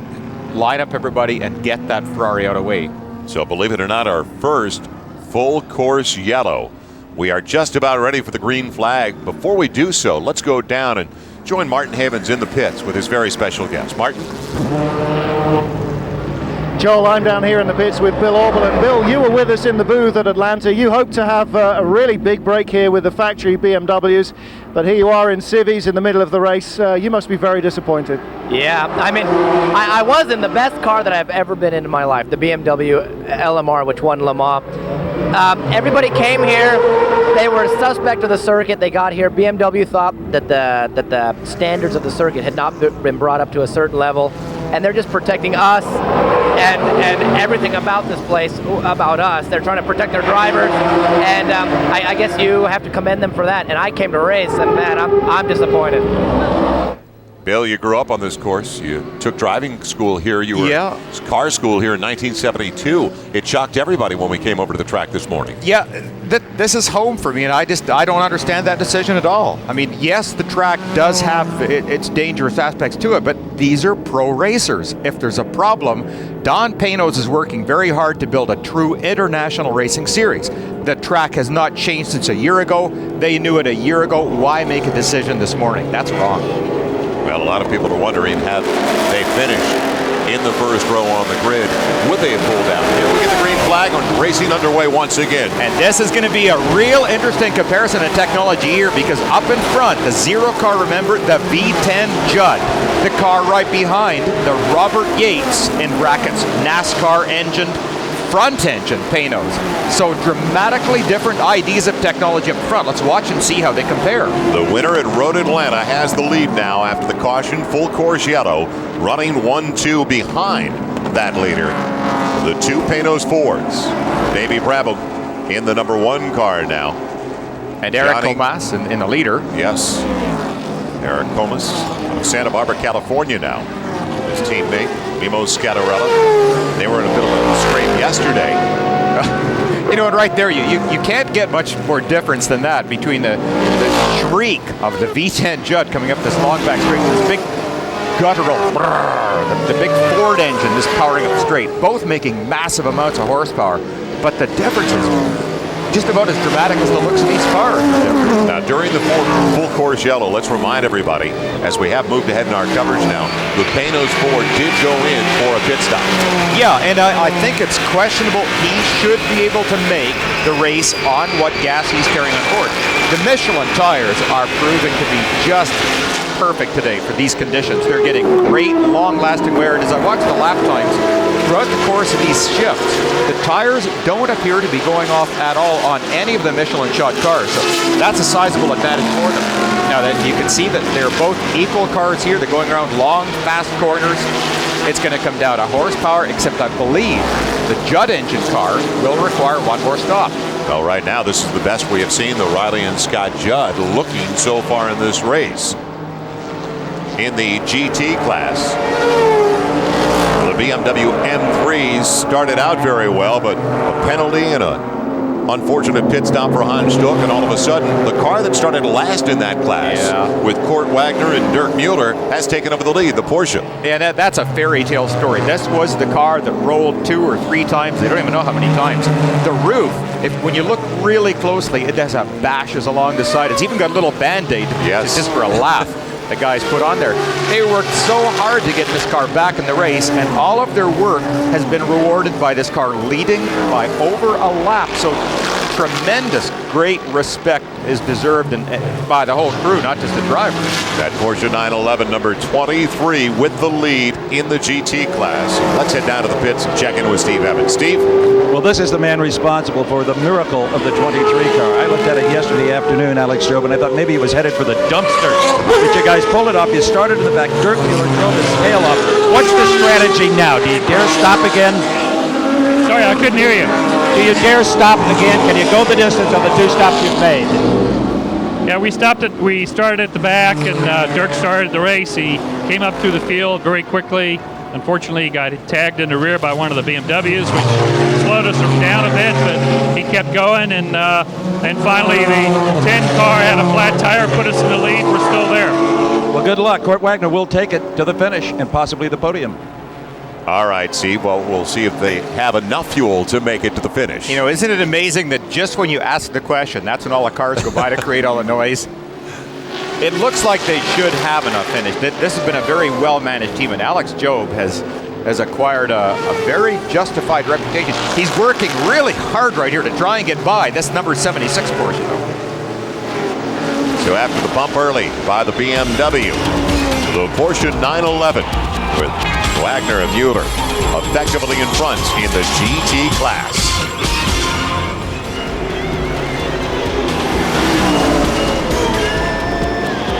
line up everybody, and get that Ferrari out of the way. So believe it or not, our first full course yellow. We are just about ready for the green flag. Before we do so, let's go down and join Martin Havens in the pits with his very special guest. Martin? Joel, I'm down here in the pits with Bill Auble. And Bill, you were with us in the booth at Atlanta. You hoped to have a really big break here with the factory BMWs, but here you are in civvies in the middle of the race. You must be very disappointed. Yeah, I mean, I was in the best car that I've ever been in my life, the BMW LMR, which won Le Mans. Everybody came here. They were suspect of the circuit. They got here. BMW thought that the standards of the circuit had not been brought up to a certain level, and they're just protecting us and everything about this place, about us. They're trying to protect their drivers, and I guess you have to commend them for that. And I came to race, and man, I'm disappointed. Bill, you grew up on this course. You took driving school here. You were car school here in 1972. It shocked everybody when we came over to the track this morning. Yeah, this is home for me, and I don't understand that decision at all. I mean, yes, the track does have its dangerous aspects to it, but these are pro racers. If there's a problem, Don Panoz is working very hard to build a true international racing series. The track has not changed since a year ago. They knew it a year ago. Why make a decision this morning? That's wrong. Well, a lot of people are wondering, have they finished in the first row on the grid? Would they have pulled out? Here we get the green flag on racing underway once again. And this is going to be a real interesting comparison of technology here, because up in front, the zero car, remember, the V10 Judd. The car right behind, the Robert Yates, in brackets, NASCAR engined, front engine Panoz. So dramatically different ideas of technology up front. Let's watch and see how they compare. The winner at Road Atlanta has the lead now after the caution, full course yellow, running 1-2 behind that leader. The two Panoz Fords. Davey Brabham in the number one car now. And Eric Comas in the leader. Yes. Eric Comas of Santa Barbara, California now. Is teammate, Mimo Scattarella. They were in a bit of a scrape yesterday. You know, and right there, you can't get much more difference than that between the shriek of the V10 Judd coming up this long back straight, this big guttural, the big Ford engine just powering up straight, both making massive amounts of horsepower. But the difference is just about as dramatic as the looks of these cars. Now, during the full course yellow, let's remind everybody, as we have moved ahead in our coverage now, the Panoz Ford did go in for a pit stop. Yeah, and I think it's questionable. He should be able to make the race on what gas he's carrying on board. The Michelin tires are proving to be just perfect today for these conditions. They're getting great, long-lasting wear, and as I watch the lap times throughout the course of these shifts, the tires don't appear to be going off at all on any of the Michelin-shod cars, so that's a sizable advantage for them. Now that you can see that they're both equal cars here, they're going around long, fast corners. It's going to come down to horsepower, except I believe the Judd engine car will require one more stop. Well, right now, this is the best we have seen the Riley and Scott Judd looking so far in this race. In the GT class, the BMW M3s started out very well, but a penalty and an unfortunate pit stop for Hans Stuck, and all of a sudden, the car that started last in that class with Cort, Wagner, and Dirk Müller has taken over the lead, the Porsche. And that's a fairy tale story. This was the car that rolled 2 or 3 times. They don't even know how many times. The roof, when you look really closely, it does have bashes along the side. It's even got a little Band-Aid just for a laugh. The guys put on there. They worked so hard to get this car back in the race, and all of their work has been rewarded by this car leading by over a lap. So tremendous, great respect is deserved by the whole crew, not just the driver. That Porsche 911, number 23, with the lead in the GT class. Let's head down to the pits and check in with Steve Evans. Steve? Well, this is the man responsible for the miracle of the 23 car. I looked at it yesterday afternoon, Alex Strobe, and I thought maybe he was headed for the dumpster. But you guys pulled it off. You started in the back. Dirk Müller drove his tail off. What's the strategy now? Do you dare stop again? Sorry, I couldn't hear you. Do you dare stop again? Can you go the distance of the 2 stops you've made? Yeah, we started at the back, and Dirk started the race. He came up through the field very quickly. Unfortunately, he got tagged in the rear by one of the BMWs, which slowed us down a bit, but he kept going, and finally the 10 car had a flat tire, put us in the lead. We're still there. Well, good luck. Cort Wagner will take it to the finish and possibly the podium. All right, Steve. Well, we'll see if they have enough fuel to make it to the finish. You know, isn't it amazing that just when you ask the question, that's when all the cars go by to create all the noise? It looks like they should have enough finish. This has been a very well-managed team, and Alex Job has acquired a very justified reputation. He's working really hard right here to try and get by this number 76 Porsche, though. So after the bump early by the BMW, the Porsche 911 with Wagner and Müller effectively in front in the GT class.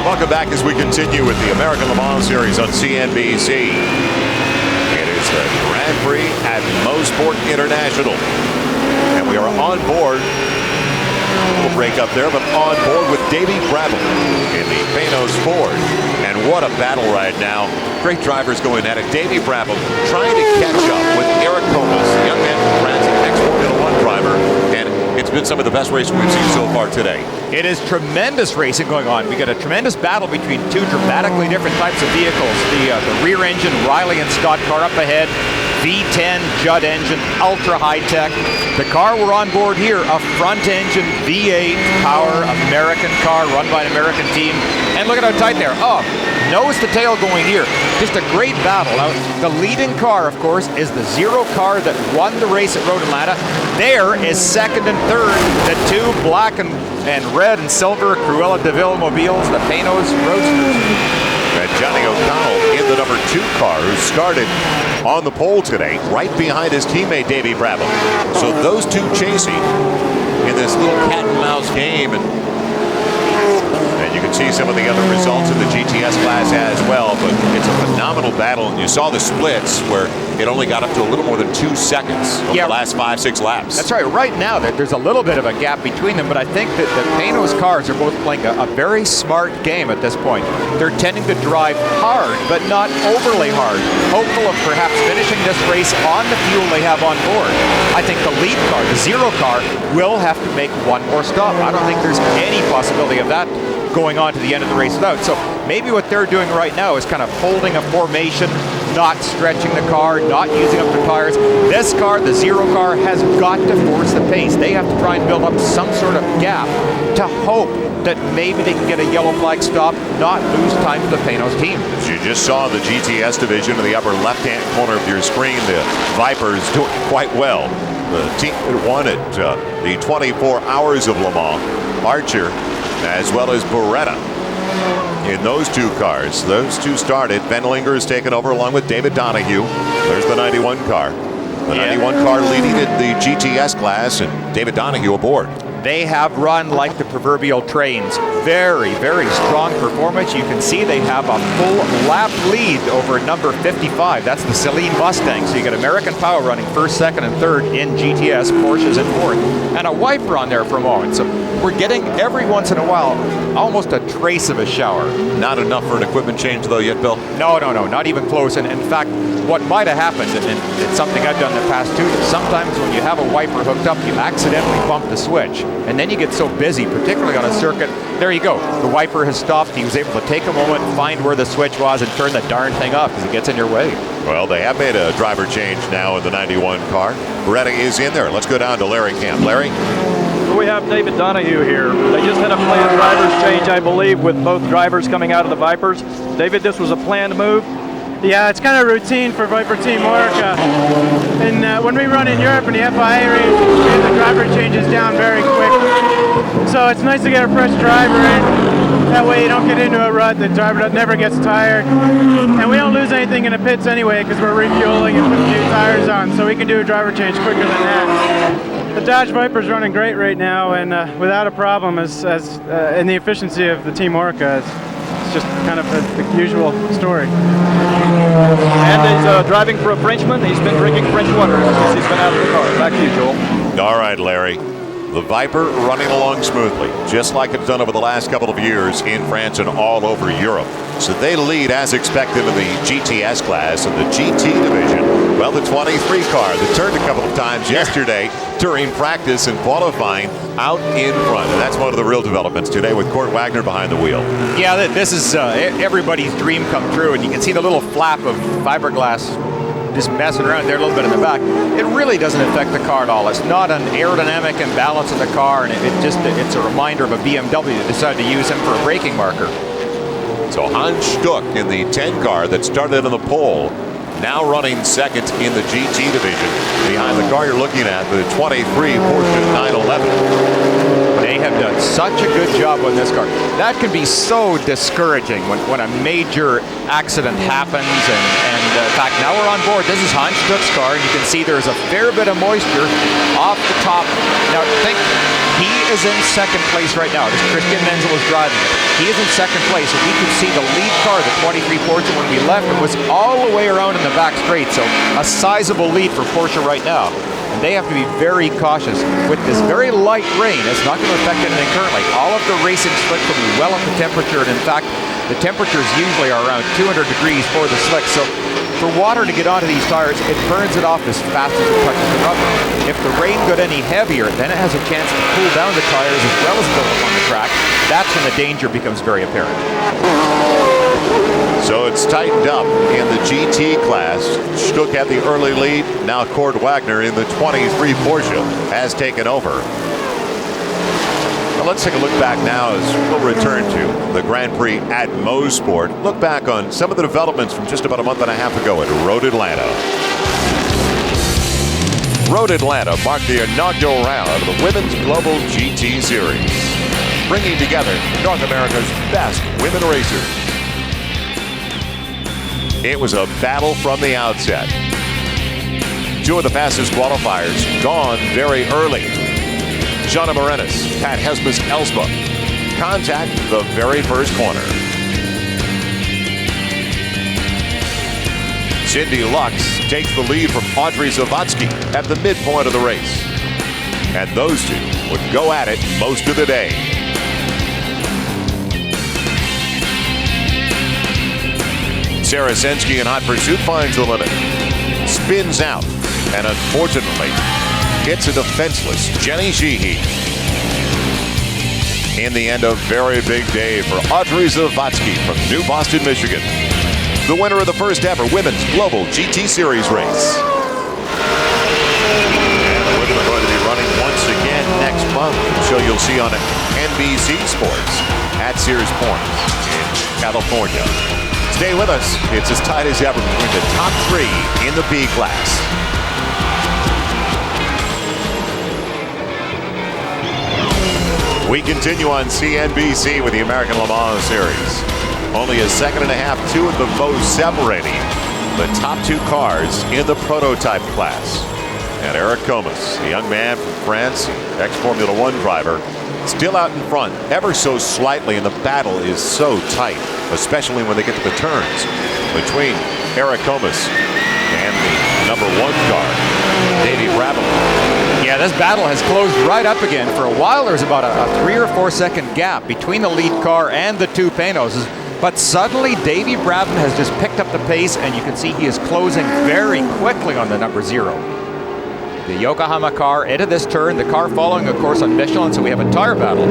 Welcome back as we continue with the American Le Mans Series on CNBC. It is the Grand Prix at Mosport International. And we are on board. A little break up there, but on board with Davey Brabham in the Panoz Ford. And what a battle right now. Great drivers going at it. Davey Brabham trying to catch up with Eric Comas, the young man from France, an ex-Formula 1 driver. And it's been some of the best racing we've seen so far today. It is tremendous racing going on. We got a tremendous battle between 2 dramatically different types of vehicles. The rear engine Riley and Scott car up ahead. V10 Judd engine, ultra high tech. The car we're on board here, a front engine V8 power American car run by an American team. And look at how tight there. Oh, nose to tail going here. Just a great battle. Now, the leading car, of course, is the Zero car that won the race at Road Atlanta. There is second and third, the 2 black and red and silver Cruella de Vil mobiles, the Panoz Roadsters. And Johnny O'Connell in the number 2 car, who started on the pole today, right behind his teammate Davey Brabham. So those 2 chasing in this little cat and mouse game, and you can see see some of the other results in the GTS class as well, but it's a phenomenal battle, and you saw the splits where it only got up to a little more than 2 seconds over the last 5-6 laps. That's right. Right now, there's a little bit of a gap between them, but I think that the Panoz cars are both playing a very smart game at this point. They're tending to drive hard, but not overly hard, hopeful of perhaps finishing this race on the fuel they have on board. I think the lead car, the zero car, will have to make one more stop. I don't think there's any possibility of that going on to the end of the race without. So maybe what they're doing right now is kind of holding a formation, not stretching the car, not using up the tires. This car, the zero car, has got to force the pace. They have to try and build up some sort of gap to hope that maybe they can get a yellow flag stop, not lose time to the Panoz team. As you just saw the GTS division in the upper left-hand corner of your screen, the Vipers doing quite well. The team that won it, the 24 Hours of Le Mans, Archer, as well as Beretta. In those two cars, those two started. Ben Linger is taken over along with David Donohue. There's the 91 car. The 91 car leading in the GTS class, and David Donohue aboard. They have run like the proverbial trains. Very, very strong performance. You can see they have a full lap lead over number 55. That's the Celine Mustang. So you got American Power running first, second, and third in GTS. Porsche's in fourth. And a wiper on there for a moment. So we're getting every once in a while almost a trace of a shower. Not enough for an equipment change though yet, Bill? No, not even close. And in fact, what might have happened, and it's something I've done in the past too, sometimes when you have a wiper hooked up, you accidentally bump the switch. And then you get so busy, particularly on a circuit. There you go. The wiper has stopped. He was able to take a moment, find where the switch was, and turn the darn thing off because it gets in your way. Well, they have made a driver change now in the 91 car. Beretta is in there. Let's go down to Larry Camp. Larry? We have David Donohue here. They just had a planned driver's change, I believe, with both drivers coming out of the Vipers. David, this was a planned move? Yeah, it's kind of routine for Viper Team Orica. And when we run in Europe in the FIA race, we get the driver changes down very quick. So it's nice to get a fresh driver in. That way you don't get into a rut. The driver never gets tired. And we don't lose anything in the pits anyway because we're refueling and putting new tires on. So we can do a driver change quicker than that. The Dodge Viper's running great right now and without a problem as in the efficiency of the Team Orica. It's just kind of the usual story. And he's driving for a Frenchman. He's been drinking French water since he's been out of the car. Back to you, Joel. All right, Larry. The Viper running along smoothly, just like it's done over the last couple of years in France and all over Europe. So they lead as expected in the GTS class and the GT division. Well, the 23 car that turned a couple of times yesterday during practice and qualifying out in front. And that's one of the real developments today with Cort Wagner behind the wheel. Yeah, this is everybody's dream come true. And you can see the little flap of fiberglass just messing around there a little bit in the back. It really doesn't affect the car at all. It's not an aerodynamic imbalance in the car, and it's a reminder of a BMW that decided to use him for a braking marker. So Hans Stuck in the 10 car that started on the pole, now running second in the GT division. Behind the car you're looking at, the 23 Porsche 911. They have done such a good job on this car. That can be so discouraging when a major accident happens. And in fact, now we're on board. This is Hans Stuck's car, and you can see there's a fair bit of moisture off the top. Now, think he is in second place right now. This Christian Menzel is driving it. He is in second place, and we could see the lead car, the 23 Porsche, when we left, it was all the way around in the back straight. So a sizable lead for Porsche right now. And they have to be very cautious. With this very light rain, it's not going to affect anything currently. All of the racing slicks will be well up to temperature, and in fact, the temperatures usually are around 200 degrees for the slicks. So for water to get onto these tires, it burns it off as fast as it touches the rubber. If the rain got any heavier, then it has a chance to cool down the tires as well as build up on the track. That's when the danger becomes very apparent. So it's tightened up in the GT class. Stuck had the early lead. Now Cort Wagner in the 23 Porsche has taken over. Well, let's take a look back now as we'll return to the Grand Prix at Mosport. Look back on some of the developments from just about a month and a half ago at Road Atlanta. Road Atlanta marked the inaugural round of the Women's Global GT Series, bringing together North America's best women racers. It was a battle from the outset. Two of the fastest qualifiers gone very early. Jana Morenis, Pat Hesmus Elsbach. contact the very first corner. Cindy Lux takes the lead from Audrey Zawadzki at the midpoint of the race. And those two would go at it most of the day. Sarah Sensky in hot pursuit finds the limit. Spins out and unfortunately hits a defenseless Jenny Sheehy. In the end, a very big day for Audrey Zawadzki from New Boston, Michigan. The winner of the first ever Women's Global GT Series race. And the women are going to be running once again next month. So you'll see on NBC Sports at Sears Point in California. Stay with us. It's as tight as ever between the top three in the B class. We continue on CNBC with the American Le Mans Series. Only a second and a half to the most separating the top two cars in the prototype class. And Eric Comas, a young man from France, ex-Formula One driver, still out in front ever so slightly, and the battle is so tight, especially when they get to the turns between Eric Comas and the number one car, Davy Brabham. Yeah, this battle has closed right up again. For a while, there was about a 3 or 4 second gap between the lead car and the two Panoses. But suddenly, Davy Brabham has just picked up the pace, and you can see he is closing very quickly on the number 0. The Yokohama car into this turn, the car following, of course, on Michelin, so we have a tire battle.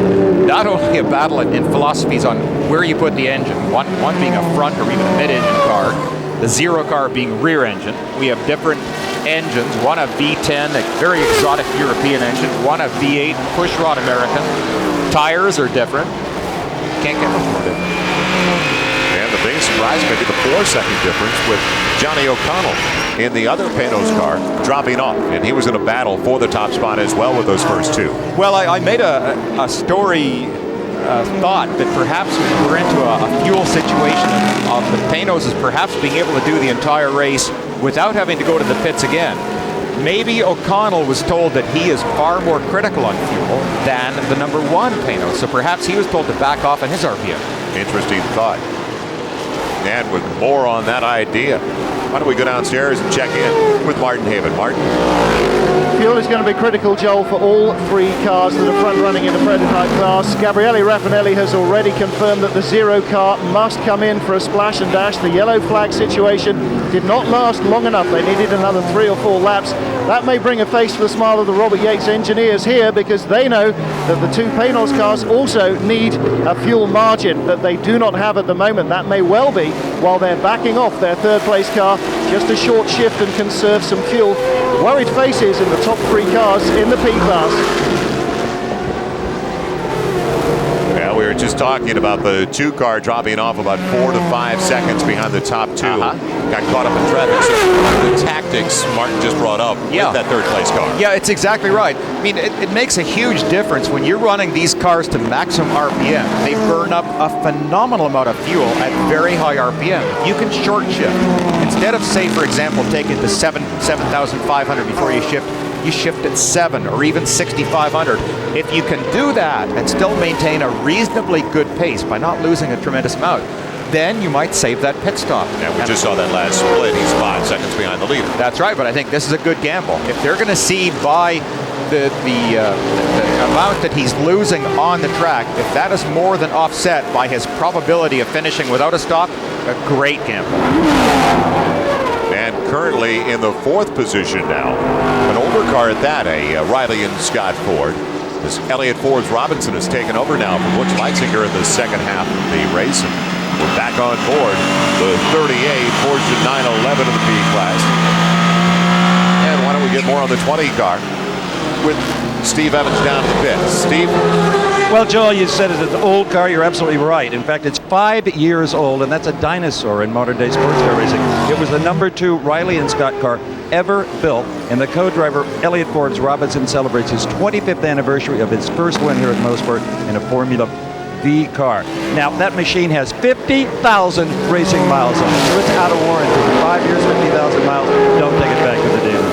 Not only a battle in philosophies on where you put the engine, one being a front or even a mid-engine car, the 0 car being rear engine. We have different engines, one a V10, a very exotic European engine, one a V8 pushrod American. Tires are different. Can't get much more different. And the big surprise, maybe the 4-second difference with Johnny O'Connell in the other Panoz car dropping off. And he was in a battle for the top spot as well with those first two. Well, I made a story thought that perhaps we're into a fuel situation of the Panoses perhaps being able to do the entire race without having to go to the pits again. Maybe O'Connell was told that he is far more critical on fuel than the number 1 Panos, so perhaps he was told to back off on his RPM. Interesting thought. And with more on that idea, why don't we go downstairs and check in with Martin Haven. Martin? Fuel is going to be critical, Joel, for all 3 cars that are front-running in the prototype class. Gabriele Raffinelli has already confirmed that the 0 car must come in for a splash and dash. The yellow flag situation did not last long enough. They needed another 3 or 4 laps. That may bring a face to the smile of the Robert Yates engineers here, because they know that the 2 Panoz cars also need a fuel margin that they do not have at the moment. That may well be while they're backing off their 3rd place car, just a short shift and conserve some fuel. Worried faces in the top 3 cars in the P class. Yeah, we were just talking about the 2 car dropping off about 4 to 5 seconds behind the top 2. Got caught up in traffic. So the tactics Martin just brought up with that 3rd place car. Yeah, it's exactly right. I mean, it makes a huge difference when you're running these cars to maximum RPM. They burn up a phenomenal amount of fuel at very high RPM. You can short shift. Instead of, say, for example, taking the 7,500 before you shift at 7 or even 6,500. If you can do that and still maintain a reasonably good pace by not losing a tremendous amount, then you might save that pit stop. And we just saw that last split. He's 5 seconds behind the leader. That's right, but I think this is a good gamble. If they're going to see by the amount that he's losing on the track, if that is more than offset by his probability of finishing without a stop, a great gamble. And currently in the 4th position now, an older car at that, a Riley and Scott Ford. This Elliott Forbes Robinson has taken over now from Butch Leitzinger in the second half of the race. And we're back on board the 38 Porsche 911 of the P class. And why don't we get more on the 20 car with Steve Evans down at the pit. Steve? Well, Joel, you said it's an old car. You're absolutely right. In fact, it's 5 years old, and that's a dinosaur in modern-day sports car racing. It was the number 2 Riley and Scott car ever built, and the co-driver Elliott Forbes Robinson celebrates his 25th anniversary of his first win here at Mosport in a Formula V car. Now, that machine has 50,000 racing miles on it, so it's out of warranty. 5 years, 50,000 miles. Don't take it back to the dealer.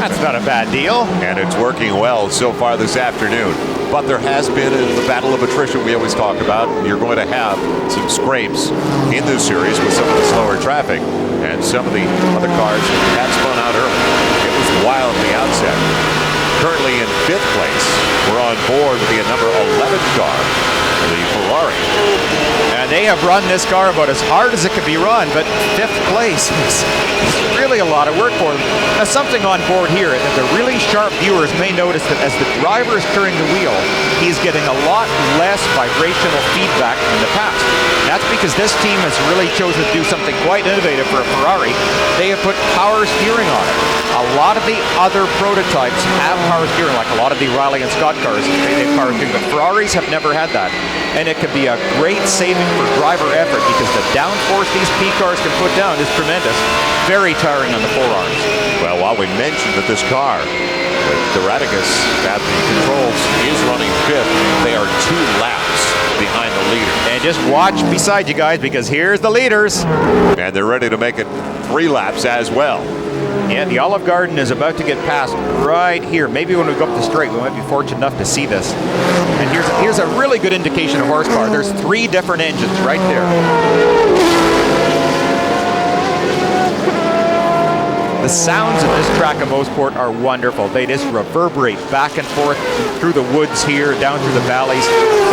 That's not a bad deal. And it's working well so far this afternoon. but there has been the battle of attrition we always talk about. You're going to have some scrapes in this series with some of the slower traffic, and some of the other cars have spun out early. It was wildly outset. Currently in 5th place, we're on board with the number 11 car, the Ferrari. And they have run this car about as hard as it could be run, but 5th place is really a lot of work for them. Now, something on board here that the really sharp viewers may notice that as the driver is turning the wheel, he's getting a lot less vibrational feedback than the past. That's because this team has really chosen to do something quite innovative for a Ferrari. They have put power steering on it. A lot of the other prototypes have power steering, like a lot of the Riley and Scott cars, they have power steering, but Ferraris have never had that. And it can be a great saving for driver effort because the downforce these P cars can put down is tremendous. Very tiring on the forearms. Well, while we mentioned that this car, with Doradicus at the controls, is running 5th, they are 2 laps behind the leader. And just watch beside you guys because here's the leaders. And they're ready to make it 3 laps as well. Yeah, the Olive Garden is about to get passed right here. Maybe when we go up the straight, we might be fortunate enough to see this. And here's a really good indication of horsepower. There's 3 different engines right there. The sounds of this track of Mosport are wonderful. They just reverberate back and forth through the woods here, down through the valleys.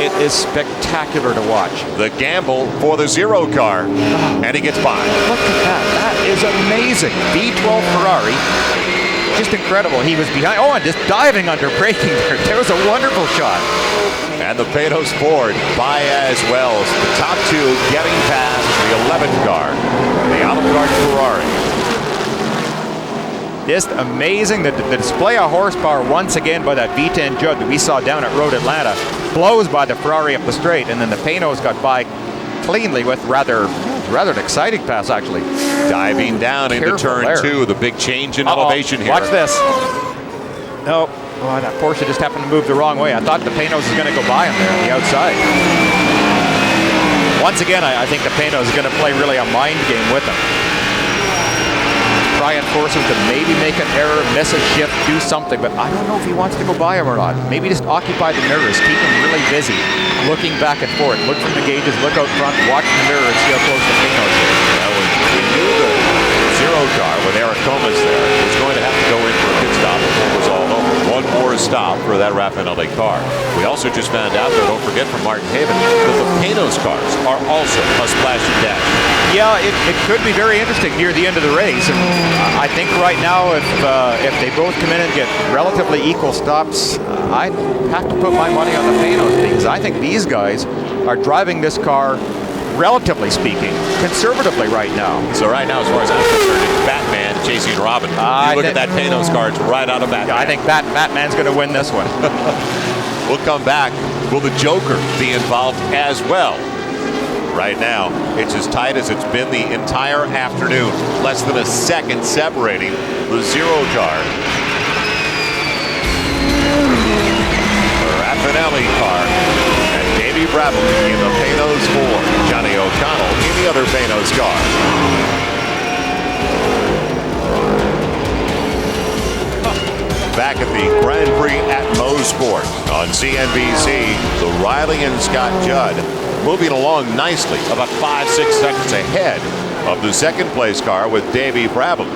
It is spectacular to watch. The gamble for the 0 car, and he gets by. Look at that. That is amazing. V12 Ferrari. Just incredible. He was behind. Oh, and just diving under braking there. That was a wonderful shot. And the Panoz Ford by as well. The top 2 getting past the 11th car, the Olive Garden Ferrari. Just amazing. The display of horsepower once again by that V10 Judd that we saw down at Road Atlanta blows by the Ferrari up the straight, and then the Panoz got by cleanly with rather an exciting pass, actually. Diving down into turn 2, the big change in elevation here. Watch this. No, oh, that Porsche just happened to move the wrong way. I thought the Panoz was going to go by him there on the outside. Once again, I think the Panoz is going to play really a mind game with him. Try and force him to maybe make an error, miss a shift, do something, but I don't know if he wants to go by him or not. Maybe just occupy the mirrors, keep him really busy, looking back and forth. Look from the gauges, look out front, watch the mirror and see how close the Panoz is. We knew the 0 car with Eric Comas there was going to have to go in for a pit stop before it was all over. One more stop for that Raffinelli car. We also just found out, though, don't forget from Martin Haven, that the Panoz cars are also a splash and dash. Yeah, it could be very interesting near the end of the race. And I think right now, if they both come in and get relatively equal stops, I'd have to put my money on the Panoz because I think these guys are driving this car, relatively speaking, conservatively right now. So right now, as far as I'm concerned, it's Batman chasing Robin. You look at that Panoz car, it's right out of Batman. I think Batman's going to win this one. We'll come back. Will the Joker be involved as well? Right now, it's as tight as it's been the entire afternoon. Less than a second separating the 0 car. The Raffinelli car and Davey Brabham in the Panoz Ford. Johnny O'Connell in the other Panoz car. Back at the Grand Prix at Mosport on CNBC, the Riley and Scott Judd moving along nicely, about 5-6 seconds ahead of the 2nd place car with Davey Brabham.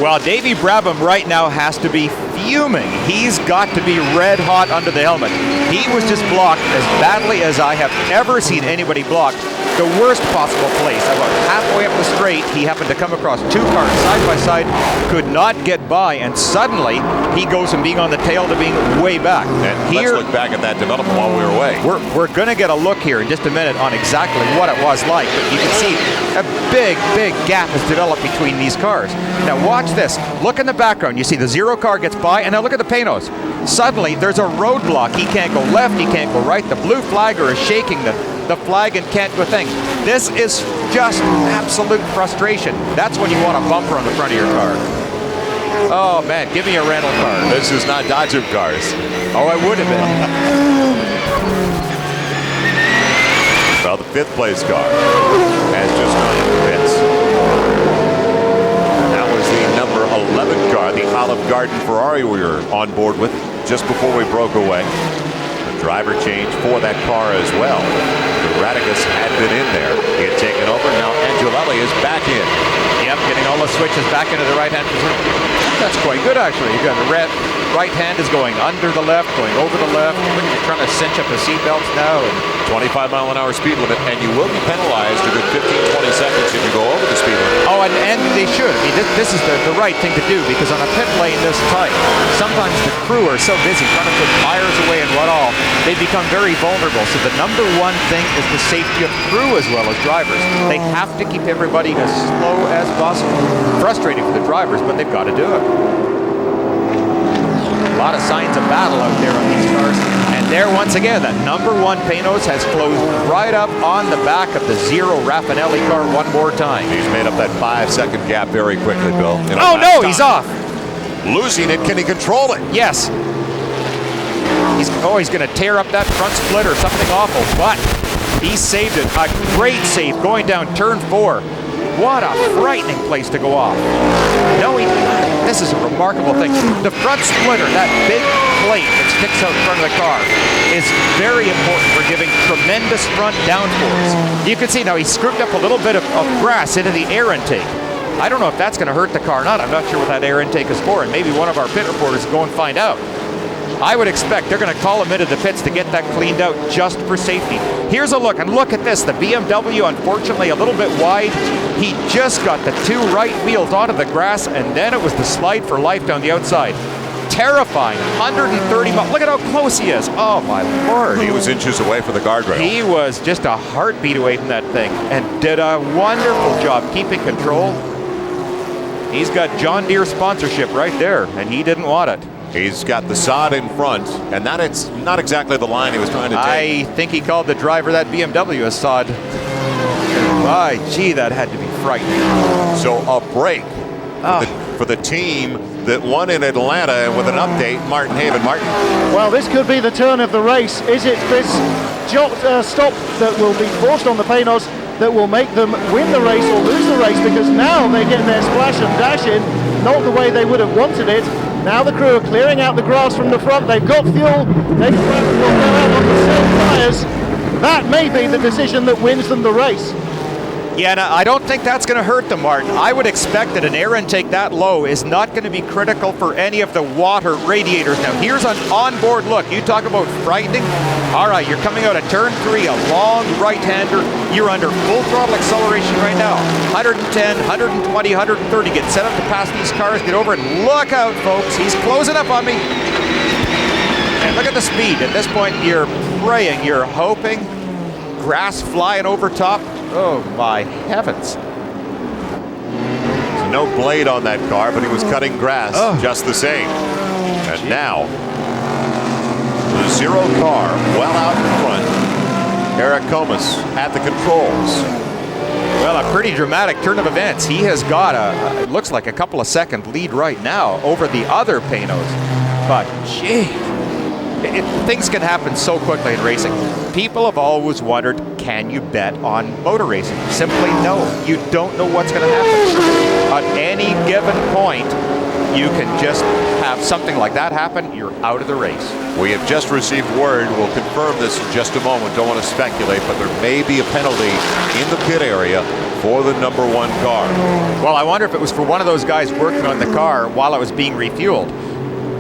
Well, Davey Brabham right now has to be fuming. He's got to be red hot under the helmet. He was just blocked as badly as I have ever seen anybody blocked. The worst possible place. About halfway up the straight, he happened to come across 2 cars side by side, could not get by, and suddenly he goes from being on the tail to being way back. And let's look back at that development while we were away. We're going to get a look here in just a minute on exactly what it was like. But you can see a big gap has developed between these cars. Now watch this. Look in the background. You see the 0 car gets by, and now look at the Panoz. Suddenly, there's a roadblock. He can't go left, he can't go right. The blue flagger is shaking the flag and can't do a thing. This is just absolute frustration. That's when you want a bumper on the front of your car. Oh man, give me a rental car. This is not Dodge cars. Oh, it would have been. Well, the 5th place car has just gone into pits. And that was the number 11 car, the Olive Garden Ferrari we were on board with just before we broke away. Driver change for that car as well. Radicus had been in there. He had taken over. Now Angelelli is back in. Yep, getting all the switches back into the right-hand position. That's quite good, actually. You got the right hand is going under the left, going over the left. You're trying to cinch up the seatbelts now. 25-mile-an-hour speed limit, and you will be penalized a good 15-20 seconds if you go over the speed limit. Oh, and they should. I mean, this is the right thing to do, because on a pit lane this tight, sometimes the crew are so busy trying to put tires away and what all, they become very vulnerable. So the number one thing is the safety of crew as well as drivers. They have to keep everybody as slow as possible. Frustrating for the drivers, but they've got to do it. A lot of signs of battle out there on these cars. And there, once again, that number one Panoz has closed right up on the back of the zero Raffinelli car one more time. He's made up that 5-second gap very quickly, Bill. Oh, no, he's off. Losing it. Can he control it? Yes. He's going to tear up that front split or something awful, but he saved it. A great save going down turn 4. What a frightening place to go off. No, this is a remarkable thing. The front splitter, that big plate that sticks out in front of the car, is very important for giving tremendous front downforce. You can see now he scooped up a little bit of grass into the air intake. I don't know if that's going to hurt the car or not. I'm not sure what that air intake is for, and maybe one of our pit reporters will go and find out. I would expect they're going to call him into the pits to get that cleaned out just for safety. Here's a look, and look at this. The BMW, unfortunately, a little bit wide. He just got the two right wheels onto the grass, and then it was the slide for life down the outside. Terrifying. 130 miles. Look at how close he is. Oh, my Lord. He was inches away from the guardrail. He was just a heartbeat away from that thing and did a wonderful job keeping control. He's got John Deere sponsorship right there, and he didn't want it. He's got the sod in front, and that is not exactly the line he was trying to take. I think he called the driver that BMW a sod. My, gee, that had to be frightening. So a break for the team that won in Atlanta, and with an update, Martin Haven. Martin. Well, this could be the turn of the race. Is it this stop that will be forced on the Panoz that will make them win the race or lose the race? Because now they get their splash and dash in, not the way they would have wanted it. Now the crew are clearing out the grass from the front. They've got fuel. They will go out on the same tires. That may be the decision that wins them the race. Yeah, no, I don't think that's going to hurt them, Martin. I would expect that an air intake that low is not going to be critical for any of the water radiators. Now, here's an onboard look. You talk about frightening. All right, you're coming out of turn 3, a long right-hander. You're under full throttle acceleration right now. 110, 120, 130. Get set up to pass these cars. Get over and look out, folks. He's closing up on me. And look at the speed. At this point, you're praying, you're hoping. Grass flying over top. Oh, my heavens. There's no blade on that car, but he was cutting grass just the same. And now, the zero car well out in front. Eric Comas at the controls. Well, a pretty dramatic turn of events. He has got it looks like a couple of second lead right now over the other Panoz. But, gee, things can happen so quickly in racing. People have always wondered, can you bet on motor racing? Simply no. You don't know what's going to happen. At any given point, you can just have something like that happen. You're out of the race. We have just received word. We'll confirm this in just a moment. Don't want to speculate, but there may be a penalty in the pit area for the number 1 car. Well, I wonder if it was for one of those guys working on the car while it was being refueled.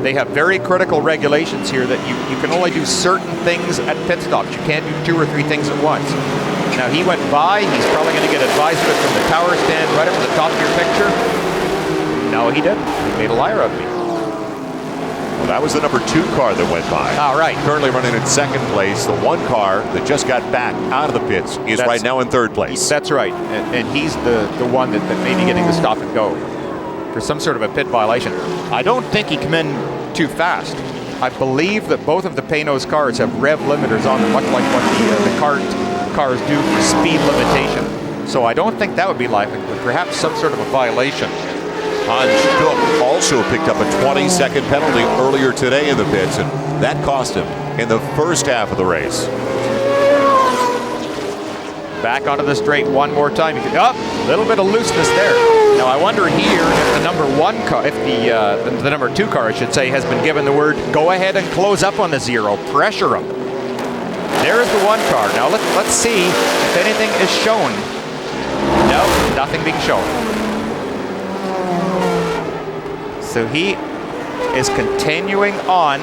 They have very critical regulations here that you can only do certain things at pit stops. You can't do 2 or 3 things at once. Now, he went by. He's probably going to get advisement from the tower stand right up to the top of your picture. No, he didn't. He made a liar of me. Well, that was the number 2 car that went by. All right. Currently running in 2nd place. The 1 car that just got back out of the pits is right now in 3rd place. That's right. And he's the one that may be getting the stop and go for some sort of a pit violation. I don't think he came in too fast. I believe that both of the Panoz cars have rev limiters on them, much like what the Cort cars do for speed limitation. So I don't think that would be likely, but perhaps some sort of a violation. Hans Stuck also picked up a 20-second penalty earlier today in the pits, and that cost him in the first half of the race. Back onto the straight one more time. A little bit of looseness there. Now I wonder here if the number 1 car, if the number 2 car, I should say, has been given the word, go ahead and close up on the zero, pressure them. There is the one car. Now let's see if anything is shown. No, nothing being shown. So he is continuing on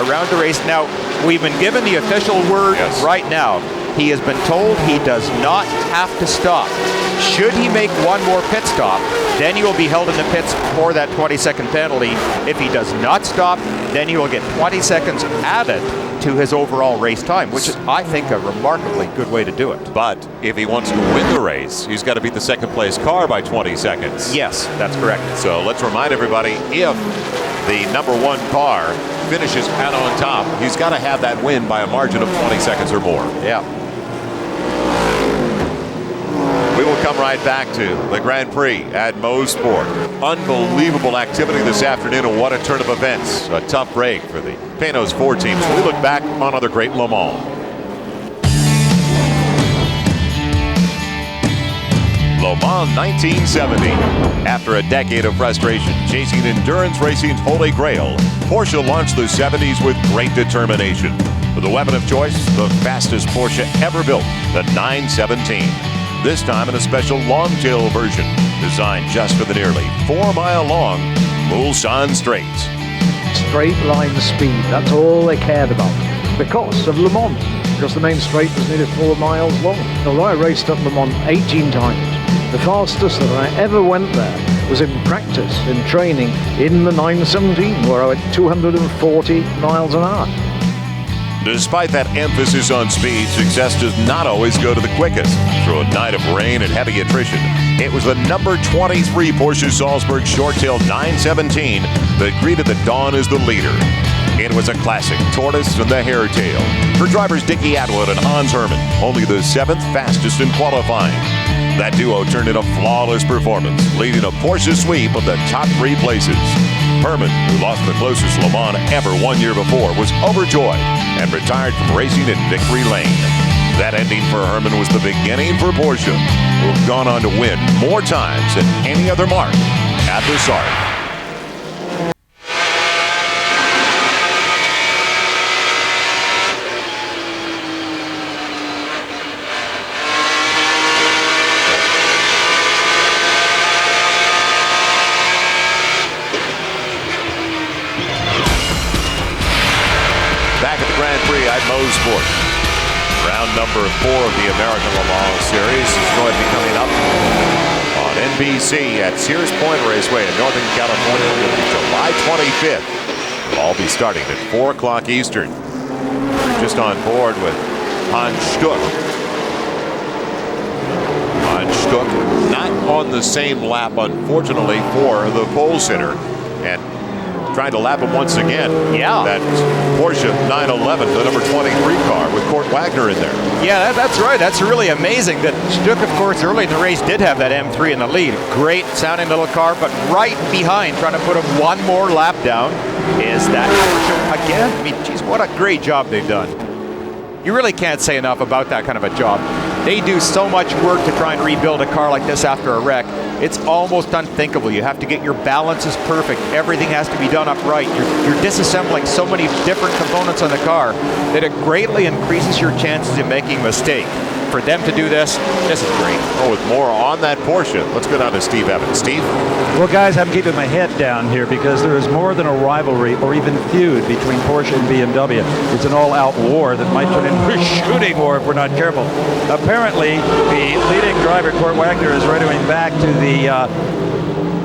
around the race. Now, we've been given the official word right now. He has been told he does not have to stop. Should he make one more pit stop, then he will be held in the pits for that 20-second penalty. If he does not stop, then he will get 20 seconds added to his overall race time, which is, I think, a remarkably good way to do it. But if he wants to win the race, he's got to beat the second place car by 20 seconds. Yes, that's correct. So let's remind everybody, if the number one car finishes out on top, he's got to have that win by a margin of 20 seconds or more. Yeah. We will come right back to the Grand Prix at Mosport. Unbelievable activity this afternoon, and what a turn of events. A tough break for the Panoz 4 teams. We look back on other great Le Mans. Le Mans 1970. After a decade of frustration chasing endurance racing's holy grail, Porsche launched the 70s with great determination. With the weapon of choice, the fastest Porsche ever built, the 917. This time in a special long-tail version, designed just for the nearly 4-mile-long Mulsanne Straights. Straight line speed, that's all they cared about because of Le Mans, because the main straight was nearly 4 miles long. Although I raced at Le Mans 18 times, the fastest that I ever went there was in practice, in training, in the 917, where I went 240 miles an hour. Despite that emphasis on speed, success does not always go to the quickest. Through a night of rain and heavy attrition, it was the number 23 Porsche Salzburg Short-Tail 917 that greeted the dawn as the leader. It was a classic tortoise and the hairtail. For drivers Dickie Atwood and Hans Hermann, only the 7th fastest in qualifying. That duo turned in a flawless performance, leading a Porsche sweep of the top 3 places. Hermann, who lost the closest Le Mans ever 1 year before, was overjoyed and retired from racing in victory lane. That ending for Hermann was the beginning for Porsche, who have gone on to win more times than any other mark at the Sark. Mosport. Round number 4 of the American Le Mans Series is going to be coming up on NBC at Sears Point Raceway in Northern California. It'll be July 25th. It'll all be starting at 4 o'clock Eastern. We're just on board with Hans Stuck. Hans Stuck not on the same lap, unfortunately, for the pole sitter. And trying to lap him once again. Yeah. That Porsche 911, the number 23 car with Cort Wagner in there. Yeah, that's right. That's really amazing that Stuck, of course, early in the race did have that M3 in the lead. Great sounding little car, but right behind, trying to put him one more lap down, is that Porsche again. I mean, geez, what a great job they've done. You really can't say enough about that kind of a job. They do so much work to try and rebuild a car like this after a wreck. It's almost unthinkable. You have to get your balances perfect. Everything has to be done upright. You're disassembling so many different components on the car that it greatly increases your chances of making a mistake. For them to do this is great. Oh, with more on that Porsche, let's go down to Steve Evans. Steve? Well, guys, I'm keeping my head down here because there is more than a rivalry or even feud between Porsche and BMW. It's an all-out war that might turn into a shooting war if we're not careful. Apparently, the leading driver, Cort Wagner, is radioing back to the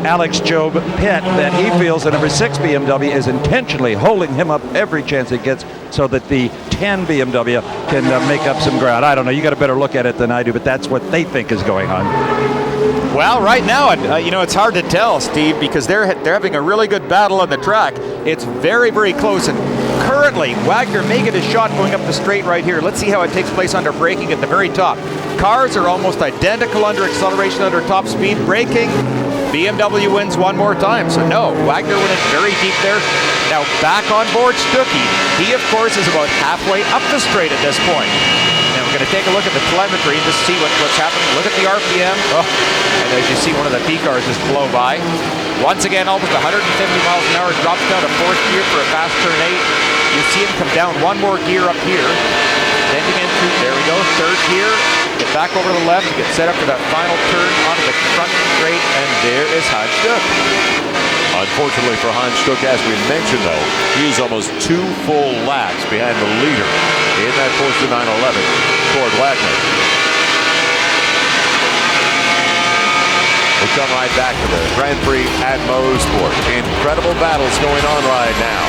Alex Job pit that he feels the number 6 BMW is intentionally holding him up every chance it gets so that the 10 BMW can make up some ground. I don't know. You got a better look at it than I do, but that's what they think is going on. Well, right now, it's hard to tell, Steve, because they're having a really good battle on the track. It's very, very close, and currently, Wagner may get a shot going up the straight right here. Let's see how it takes place under braking at the very top. Cars are almost identical under acceleration, under top speed. Braking, BMW wins one more time. So no, Wagner went in very deep there. Now back on board Stuckey. He, of course, is about halfway up the straight at this point. Now we're going to take a look at the telemetry and just see what's happening. Look at the RPM. Oh, and as you see, one of the P cars just blow by. Once again, almost 150 miles an hour, drops down to 4th gear for a fast turn 8. You see him come down one more gear up here. There we go, third here. Get back over to the left, get set up for that final turn onto the front straight, and there is Hans Stuck. Unfortunately for Hans Stuck, as we mentioned though, he is almost 2 full laps behind the leader in that Porsche 911, Cort Wagner. We come right back to the Grand Prix at Mosport. Incredible battles going on right now,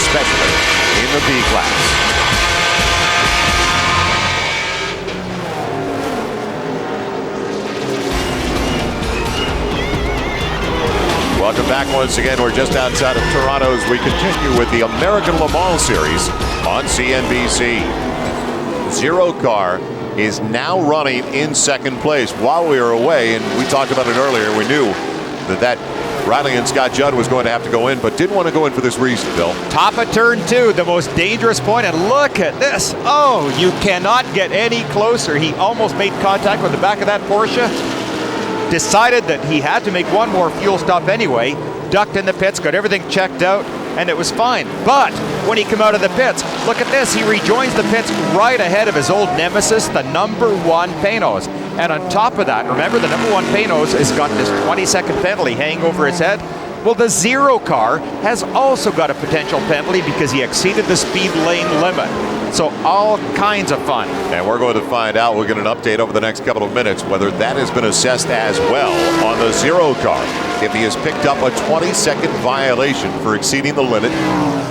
especially in the B class. Welcome back once again. We're just outside of Toronto as we continue with the American Le Mans Series on CNBC. Zero Car is now running in second place while we were away, and we talked about it earlier. We knew that Riley and Scott Judd was going to have to go in, but didn't want to go in for this reason, Bill. Top of turn 2, the most dangerous point, and look at this. Oh, you cannot get any closer. He almost made contact with the back of that Porsche. Decided that he had to make one more fuel stop anyway, ducked in the pits, got everything checked out, and it was fine. But when he came out of the pits, look at this, he rejoins the pits right ahead of his old nemesis, the number 1 Panoz. And on top of that, remember the number 1 Panoz has got this 20-second penalty hanging over his head. Well, the Zero Car has also got a potential penalty because he exceeded the speed lane limit. So all kinds of fun. And we're going to find out, we'll get an update over the next couple of minutes, whether that has been assessed as well on the Zero Car. If he has picked up a 20-second violation for exceeding the limit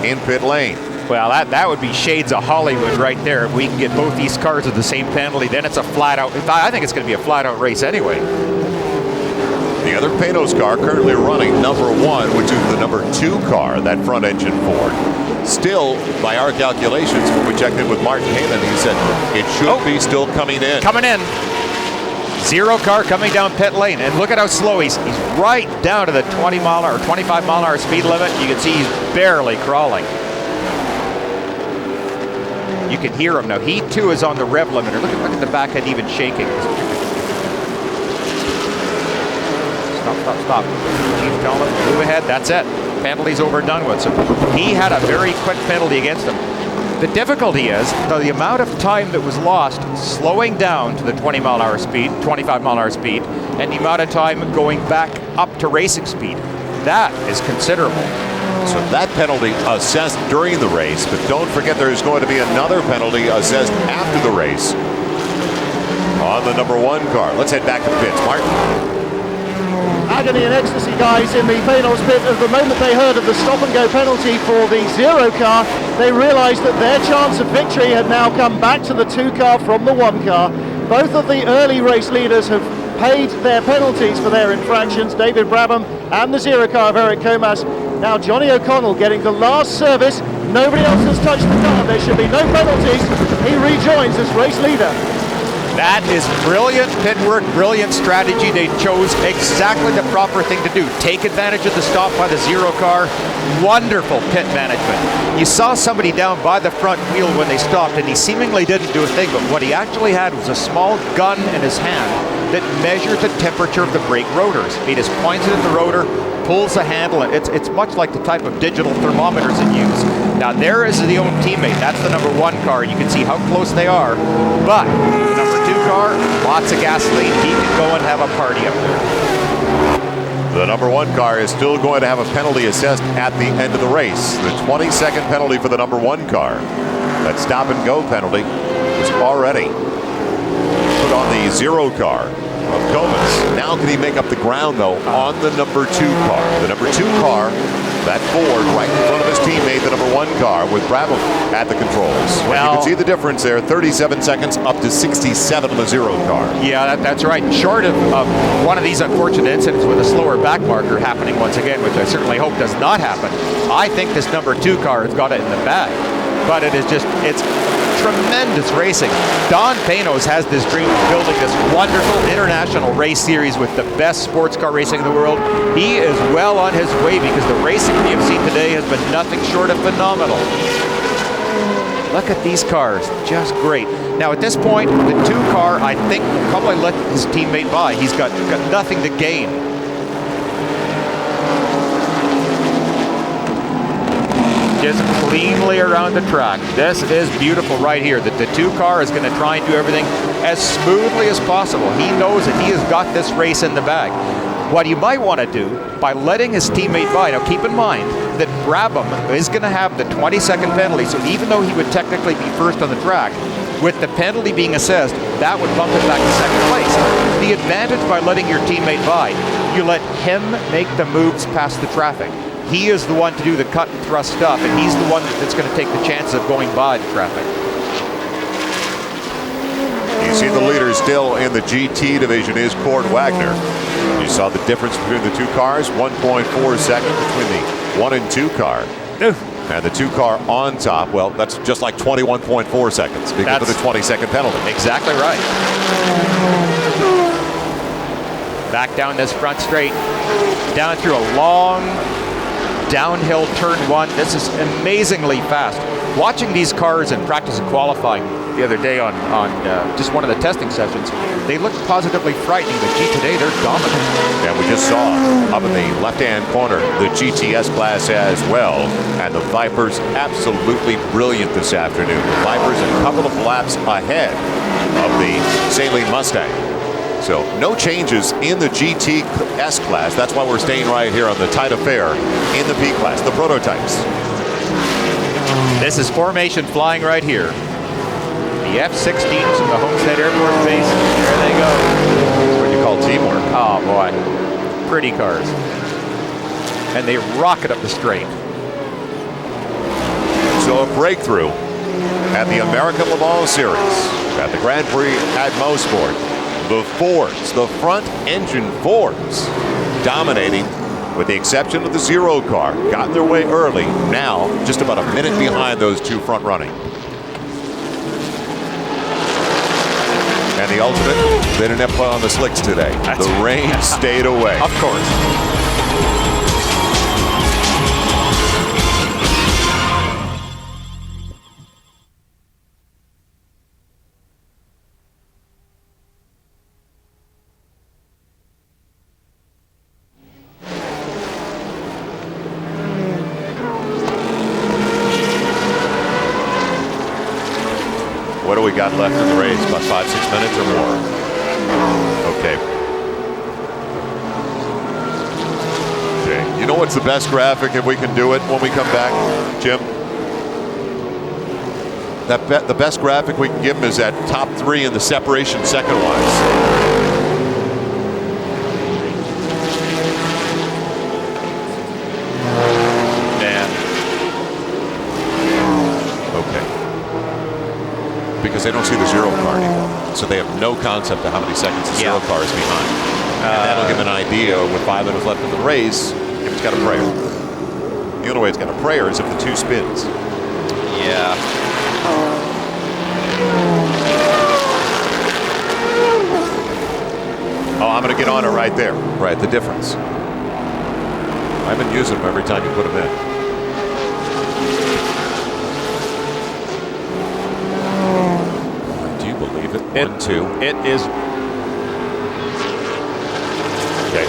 in pit lane. Well, that would be shades of Hollywood right there. If we can get both these cars with the same penalty, then it's a flat-out, I think it's going to be a flat-out race anyway. The other Panoz car currently running number 1, which is the number 2 car, that front-engine Ford. Still, by our calculations, when we checked in with Martin Halen, he said it should be still coming in. Coming in. Zero Car coming down pit lane, and look at how slow he's right down to the 20-mile or 25-mile-an-hour speed limit. You can see he's barely crawling. You can hear him now. He too is on the rev limiter. Look at the back end even shaking. Stop. Chief telling him, move ahead, that's it. Penalty's over, done with. So he had a very quick penalty against him. The difficulty is the amount of time that was lost slowing down to the 20-mile-an-hour speed, 25-mile-an-hour speed, and the amount of time going back up to racing speed. That is considerable. So that penalty assessed during the race, but don't forget there's going to be another penalty assessed after the race on the number 1 car. Let's head back to the pits. Martin. Agony and ecstasy, guys, in the Panoz pit. At the moment they heard of the stop-and-go penalty for the Zero Car, they realised that their chance of victory had now come back to the 2 car from the 1 car. Both of the early race leaders have paid their penalties for their infractions, David Brabham and the Zero Car of Eric Comas. Now Johnny O'Connell getting the last service. Nobody else has touched the car. There should be no penalties. He rejoins as race leader. That is brilliant pit work, brilliant strategy. They chose exactly the proper thing to do. Take advantage of the stop by the Zero Car. Wonderful pit management. You saw somebody down by the front wheel when they stopped, and he seemingly didn't do a thing, but what he actually had was a small gun in his hand that measured the temperature of the brake rotors. He just points it at the rotor, pulls the handle, and it's much like the type of digital thermometers it uses. Now there is the own teammate. That's the number 1 car. You can see how close they are. But the number 2 car, lots of gasoline. He can go and have a party up there. The number 1 car is still going to have a penalty assessed at the end of the race. The 20-second penalty for the number 1 car. That stop-and-go penalty was already put on the Zero Car of Comas. Now can he make up the ground, though, on the number 2 car? The number 2 car, that Ford right in front of his teammate, the number 1 car, with Brabham at the controls. Well, you can see the difference there, 37 seconds up to 67 on the Zero Car. Yeah, that's right. Short of one of these unfortunate incidents with a slower back marker happening once again, which I certainly hope does not happen, I think this number 2 car has got it in the bag. But it is just, it's tremendous racing. Don Panoz has this dream of building this wonderful international race series with the best sports car racing in the world. He is well on his way because the racing we have seen today has been nothing short of phenomenal. Look at these cars, just great. Now at this point, the 2 car, I think, will probably let his teammate by. He's got nothing to gain. just cleanly around the track. This is beautiful right here. That the 2 car is going to try and do everything as smoothly as possible. He knows that he has got this race in the bag. What you might want to do, by letting his teammate by, now keep in mind that Brabham is going to have the 20-second penalty, so even though he would technically be first on the track, with the penalty being assessed, that would bump it back to second place. The advantage by letting your teammate by, you let him make the moves past the traffic. He is the one to do the cut and thrust stuff, and he's the one that's going to take the chances of going by the traffic. You see the leader still in the GT division is Cort Wagner. You saw the difference between the 2 cars, 1.4 seconds between the 1 and 2 car. And the 2 car on top, well, that's just like 21.4 seconds because of the 20-second penalty. Exactly right. Back down this front straight, down through a long downhill turn 1. This is amazingly fast. Watching these cars in practice and qualifying the other day on just one of the testing sessions, they look positively frightening. The G today, they're dominant. And we just saw up in the left-hand corner the GTS class as well. And the Vipers absolutely brilliant this afternoon. The Vipers a couple of laps ahead of the Saleen Mustang. So no changes in the GTS class. That's why we're staying right here on the tight affair in the P class, the prototypes. This is formation flying right here. The F-16s from the Homestead Air Force Base. There they go. That's what you call teamwork. Oh boy, pretty cars. And they rocket up the straight. So a breakthrough at the American Le Mans Series, at the Grand Prix at Mosport. The Fords, the front engine Fords, dominating with the exception of the 0 car. Got their way early, now just about a minute behind those 2 front running. And the ultimate, they didn't have fun on the slicks today. The rain stayed away. Of course. What do we got left in the race? About 5-6 minutes or more? Okay. Okay. You know what's the best graphic if we can do it when we come back, Jim? The best graphic we can give them is that top 3 in the separation second-wise. Because they don't see the 0 car anymore. So they have no concept of how many seconds the 0 car is behind. And that'll give them an idea with 5 minutes left in the race if it's got a prayer. The only way it's got a prayer is if the 2 spins. Yeah. Oh, I'm going to get on it right there. Right, the difference. I've been using them every time you put them in. Believe it. 1, 2. It is. Okay.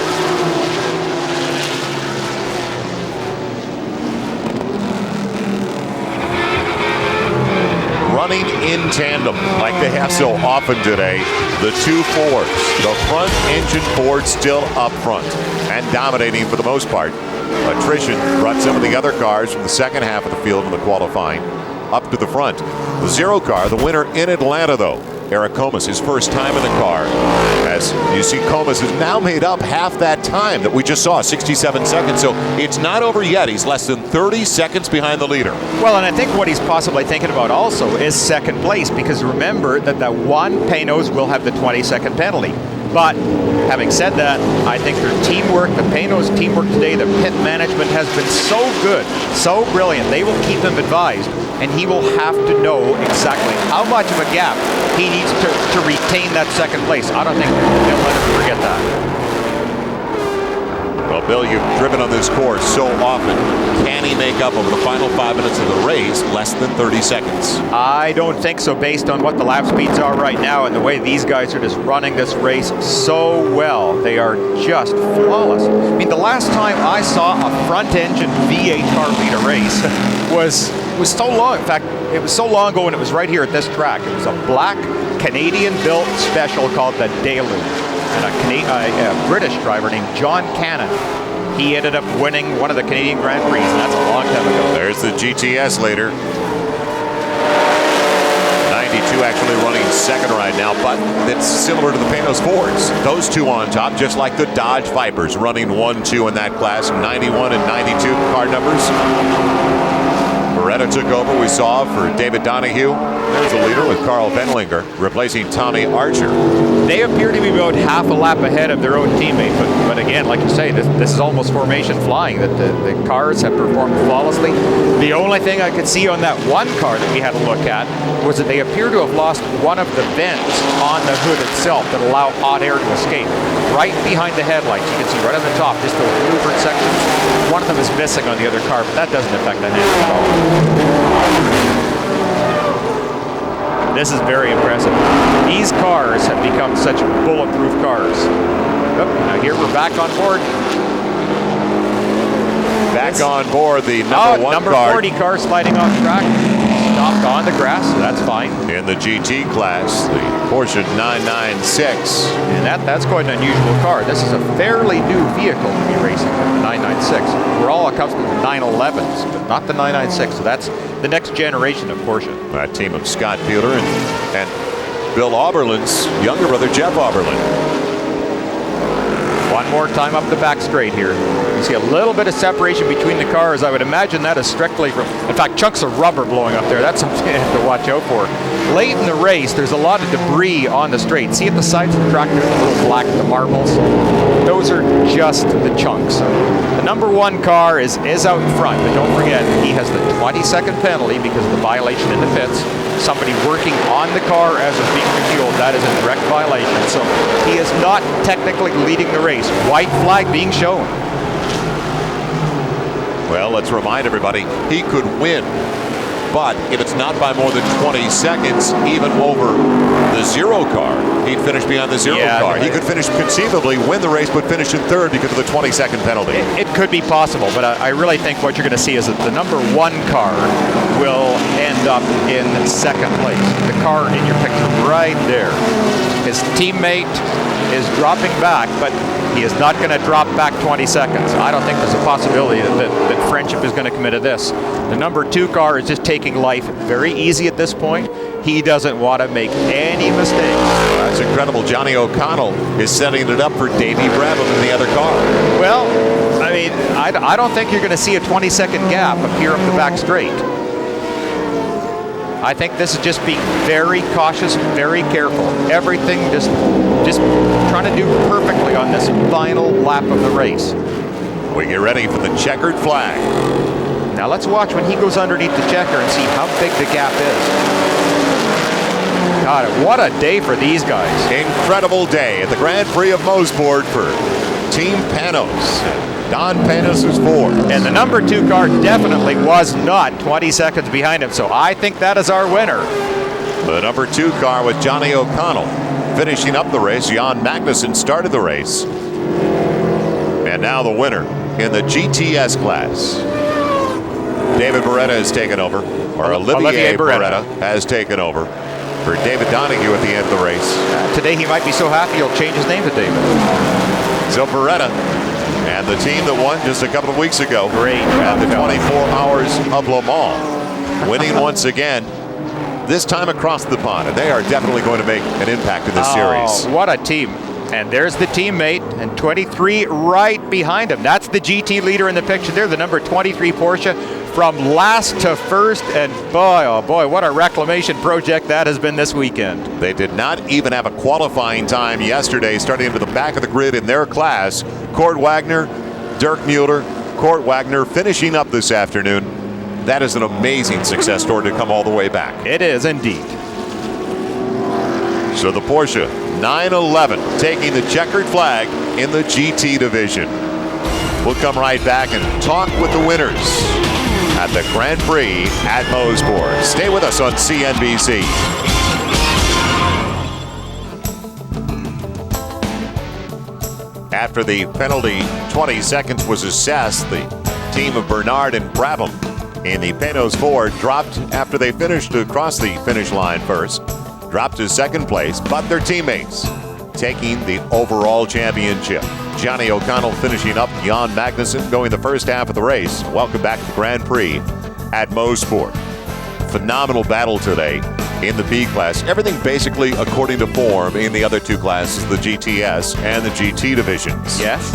Running in tandem like they have so often today. The 2 Fords. The front engine Ford still up front and dominating for the most part. Attrition brought some of the other cars from the second half of the field in the qualifying up to the front. The 0 car, the winner in Atlanta, though. Eric Comas, his first time in the car. As you see, Comas has now made up half that time that we just saw, 67 seconds. So it's not over yet. He's less than 30 seconds behind the leader. Well, and I think what he's possibly thinking about also is second place, because remember that the 1 Panoz will have the 20-second penalty. But having said that, I think their teamwork, the Panoz teamwork today, the pit management has been so good, so brilliant. They will keep him advised, and he will have to know exactly how much of a gap he needs to retain that second place. I don't think they'll let him forget that. Well, Bill, you've driven on this course so often. Can he make up over the final 5 minutes of the race less than 30 seconds? I don't think so, based on what the lap speeds are right now and the way these guys are just running this race so well. They are just flawless. I mean, the last time I saw a front-engine V8 car lead a race, was so long. In fact, it was so long ago, and it was right here at this track. It was a black Canadian-built special called the Deluge, and a British driver named John Cannon. He ended up winning one of the Canadian Grand Prix, and that's a long time ago. There's the GTS later. 92 actually running second right now, but it's similar to the Panoz Fords. Those two on top, just like the Dodge Vipers, running 1-2 in that class. 91 and 92 car numbers. Beretta took over, we saw, for David Donohue. There's the leader with Carl Benlinger, replacing Tommy Archer. They appear to be about half a lap ahead of their own teammate, but again, like you say, this is almost formation flying, that the cars have performed flawlessly. The only thing I could see on that one car that we had a look at was that they appear to have lost one of the vents on the hood itself that allow hot air to escape. Right behind the headlights, you can see right on the top, just those louvered sections. One of them is missing on the other car, but that doesn't affect the handling at all. This is very impressive. These cars have become such bulletproof cars. Oh, now here we're back on board. Back on board the number 40 car sliding off track. Stopped on the grass, so that's fine. In the GT class, the Porsche 996. And that's quite an unusual car. This is a fairly new vehicle to be racing, the 996. We're all accustomed to 911s, but not the 996. So that's the next generation of Porsche. That team of Scott Bueller and Bill Auberlin's younger brother, Jeff Auberlin. One more time up the back straight here. You see a little bit of separation between the cars. I would imagine that is strictly from, in fact, chunks of rubber blowing up there. That's something you have to watch out for. Late in the race, there's a lot of debris on the straight. See at the sides of the track, there's the little black, the marbles. Those are just the chunks. The number 1 car is out in front, but don't forget, he has the 20-second penalty because of the violation in the pits. Somebody working on the car as it's being refueled, that is a direct violation. So he is not technically leading the race. White flag being shown. Well, let's remind everybody, he could win. But if it's not by more than 20 seconds, even over the zero car, he'd finish beyond the zero car. He could finish, conceivably win the race, but finish in third because of the 20-second penalty. It could be possible, but I really think what you're going to see is that the number 1 car will end up in second place. The car in your picture right there. His teammate is dropping back, but he is not going to drop back 20 seconds. I don't think there's a possibility that friendship is going to come into this. The number 2 car is just taking life very easy at this point. He doesn't want to make any mistakes. That's incredible. Johnny O'Connell is setting it up for Davey Brabham in the other car. Well, I mean, I don't think you're going to see a 20-second gap up here up the back straight. I think this is just being very cautious, very careful. Everything just trying to do perfectly on this final lap of the race. We get ready for the checkered flag. Now let's watch when he goes underneath the checker and see how big the gap is. God, what a day for these guys. Incredible day at the Grand Prix of Mosport for Team Panoz. Don Panos' Ford. And the number 2 car definitely was not 20 seconds behind him, so I think that is our winner. The number 2 car with Johnny O'Connell finishing up the race. Jan Magnussen started the race. And now the winner in the GTS class. David Beretta has taken over, or Olivier Beretta has taken over for David Donohue at the end of the race. Today he might be so happy he'll change his name to David. So Beretta and the team that won just a couple of weeks ago at the 24 Hours of Le Mans, winning once again, this time across the pond, and they are definitely going to make an impact in this series. What a team. And there's the teammate, and 23 right behind him. That's the GT leader in the picture there, the number 23 Porsche, from last to first, and boy, oh boy, what a reclamation project that has been this weekend. They did not even have a qualifying time yesterday, starting into the back of the grid in their class. Cort Wagner, Dirk Müller, Cort Wagner finishing up this afternoon. That is an amazing success story to come all the way back. It is indeed. So the Porsche 911 taking the checkered flag in the GT division. We'll come right back and talk with the winners at the Grand Prix at Mosport. Stay with us on CNBC. After the penalty, 20 seconds was assessed. The team of Bernard and Brabham in the Panoz Ford, dropped after they finished across the finish line first, dropped to second place, but their teammates taking the overall championship. Johnny O'Connell finishing up, Jan Magnussen going the first half of the race. Welcome back to the Grand Prix at Mosport. Phenomenal battle today in the B class. Everything basically according to form in the other two classes, the GTS and the GT divisions. Yes.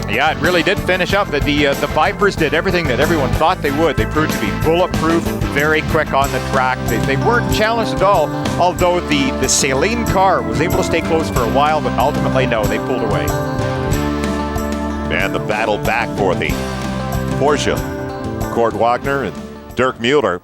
Yeah, it really did finish up. The Vipers did everything that everyone thought they would. They proved to be bulletproof, very quick on the track. They weren't challenged at all, although the Saline car was able to stay close for a while, but ultimately, no, they pulled away. And the battle back for the Porsche. Cort Wagner and Dirk Müller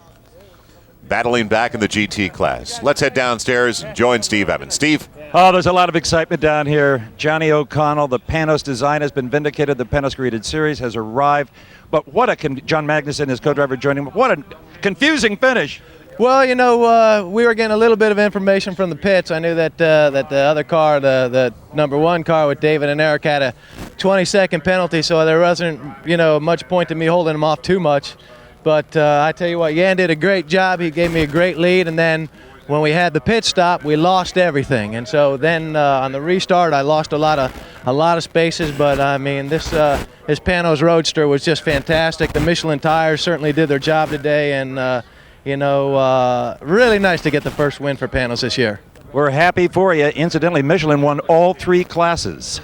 battling back in the GT class. Let's head downstairs and join Steve Evans. Steve? Oh, there's a lot of excitement down here. Johnny O'Connell, the Panoz design has been vindicated. The Panoz Graded Series has arrived. But what a John Magnussen, his co-driver, joining him. What a confusing finish. Well, you know, we were getting a little bit of information from the pits. I knew that that the other car, the number one car with David and Eric, had a 20-second penalty, so there wasn't, you know, much point to me holding them off too much. But I tell you what, Jan did a great job. He gave me a great lead, and then when we had the pit stop, we lost everything. And so then on the restart, I lost a lot of spaces. But I mean, this Panoz Roadster was just fantastic. The Michelin tires certainly did their job today, and you know, really nice to get the first win for Panoz this year. We're happy for you. Incidentally, Michelin won all three classes.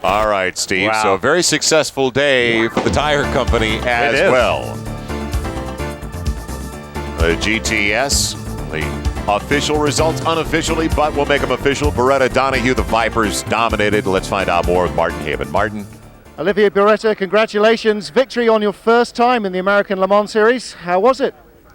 All right, Steve. Wow. So a very successful day for the tire company as well. The GTS, the official results unofficially, but we'll make them official. Beretta, Donohue, the Vipers dominated. Let's find out more with Martin Haven. Martin? Olivier Beretta, congratulations. Victory on your first time in the American Le Mans Series. How was it?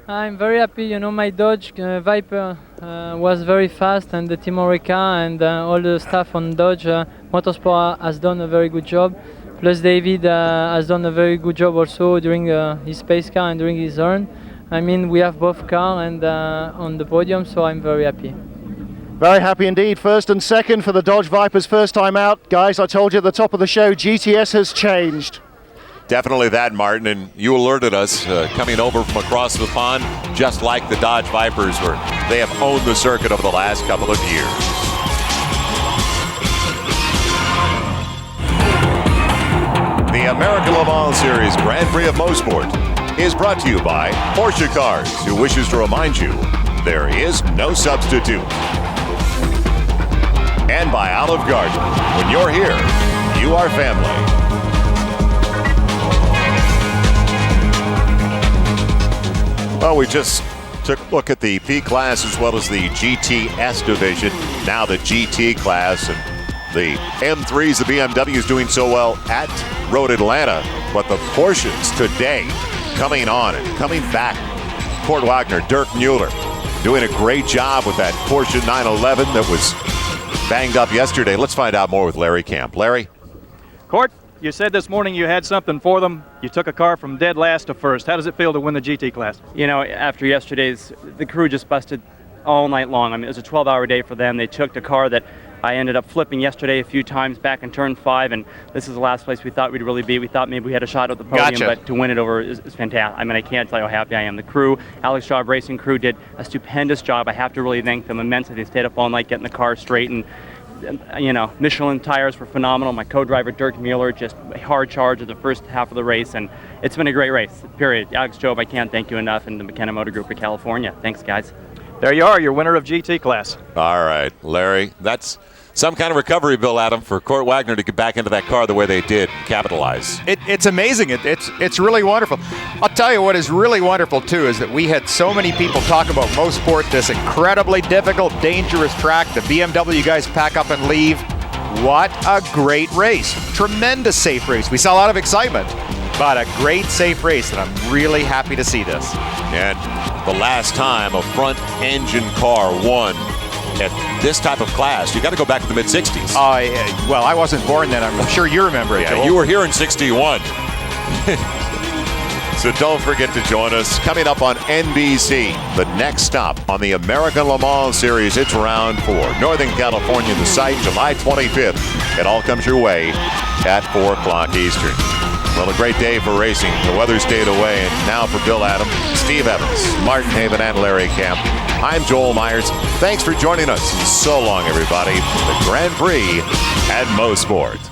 I'm very happy. You know, my Dodge Viper was very fast, and the Team Oreca and all the staff on Dodge Motorsport has done a very good job. Plus David has done a very good job also during his space car and during his run. I mean, we have both cars and on the podium, so I'm very happy. Very happy indeed. First and second for the Dodge Vipers first time out. Guys, I told you at the top of the show, GTS has changed. Definitely that, Martin, and you alerted us coming over from across the pond, just like the Dodge Vipers were. They have owned the circuit over the last couple of years. The American Le Mans Series Grand Prix of Mosport is brought to you by Porsche Cars, who wishes to remind you there is no substitute. And by Olive Garden. When you're here, you are family. Well, we just took a look at the P class as well as the GTS division. Now the GT class and the M3s, the BMWs doing so well at Road Atlanta. But the Porsches today coming on and coming back. Cort Wagner, Dirk Müller doing a great job with that Porsche 911 that was banged up yesterday. Let's find out more with Larry Camp. Larry? Cort, you said this morning you had something for them. You took a car from dead last to first. How does it feel to win the GT class? You know, after yesterday's, the crew just busted all night long. I mean, it was a 12-hour day for them. They took the car that I ended up flipping yesterday a few times back in turn 5, and this is the last place we thought we'd really be. We thought maybe we had a shot at the podium, but to win it over is fantastic. I mean, I can't tell you how happy I am. The crew, Alex Job Racing crew, did a stupendous job. I have to really thank them immensely. They stayed up all night getting the car straight, and you know, Michelin tires were phenomenal. My co-driver Dirk Müller just a hard charge of the first half of the race, and it's been a great race, period. Alex Job, I can't thank you enough, and the McKenna Motor Group of California. Thanks, guys. There you are, your winner of GT class. All right, Larry, that's some kind of recovery bill, Adam, for Cort Wagner to get back into that car the way they did, capitalize. It's amazing. It's really wonderful. I'll tell you what is really wonderful, too, is that we had so many people talk about Mosport, this incredibly difficult, dangerous track. The BMW guys pack up and leave. What a great race. Tremendous safe race. We saw a lot of excitement, but a great safe race, and I'm really happy to see this. And the last time a front-engine car won at this type of class, you got to go back to the mid-'60s. Well, I wasn't born then. I'm sure you remember it, Yeah, Joel. you were here in '61. So don't forget to join us. Coming up on NBC, the next stop on the American Le Mans Series. It's round 4. Northern California, the site, July 25th. It all comes your way at 4 o'clock Eastern. Well, a great day for racing. The weather stayed away, and now for Bill Adam, Steve Evans, Martin Haven, and Larry Camp, I'm Joel Myers. Thanks for joining us. So long, everybody. The Grand Prix at Mosport.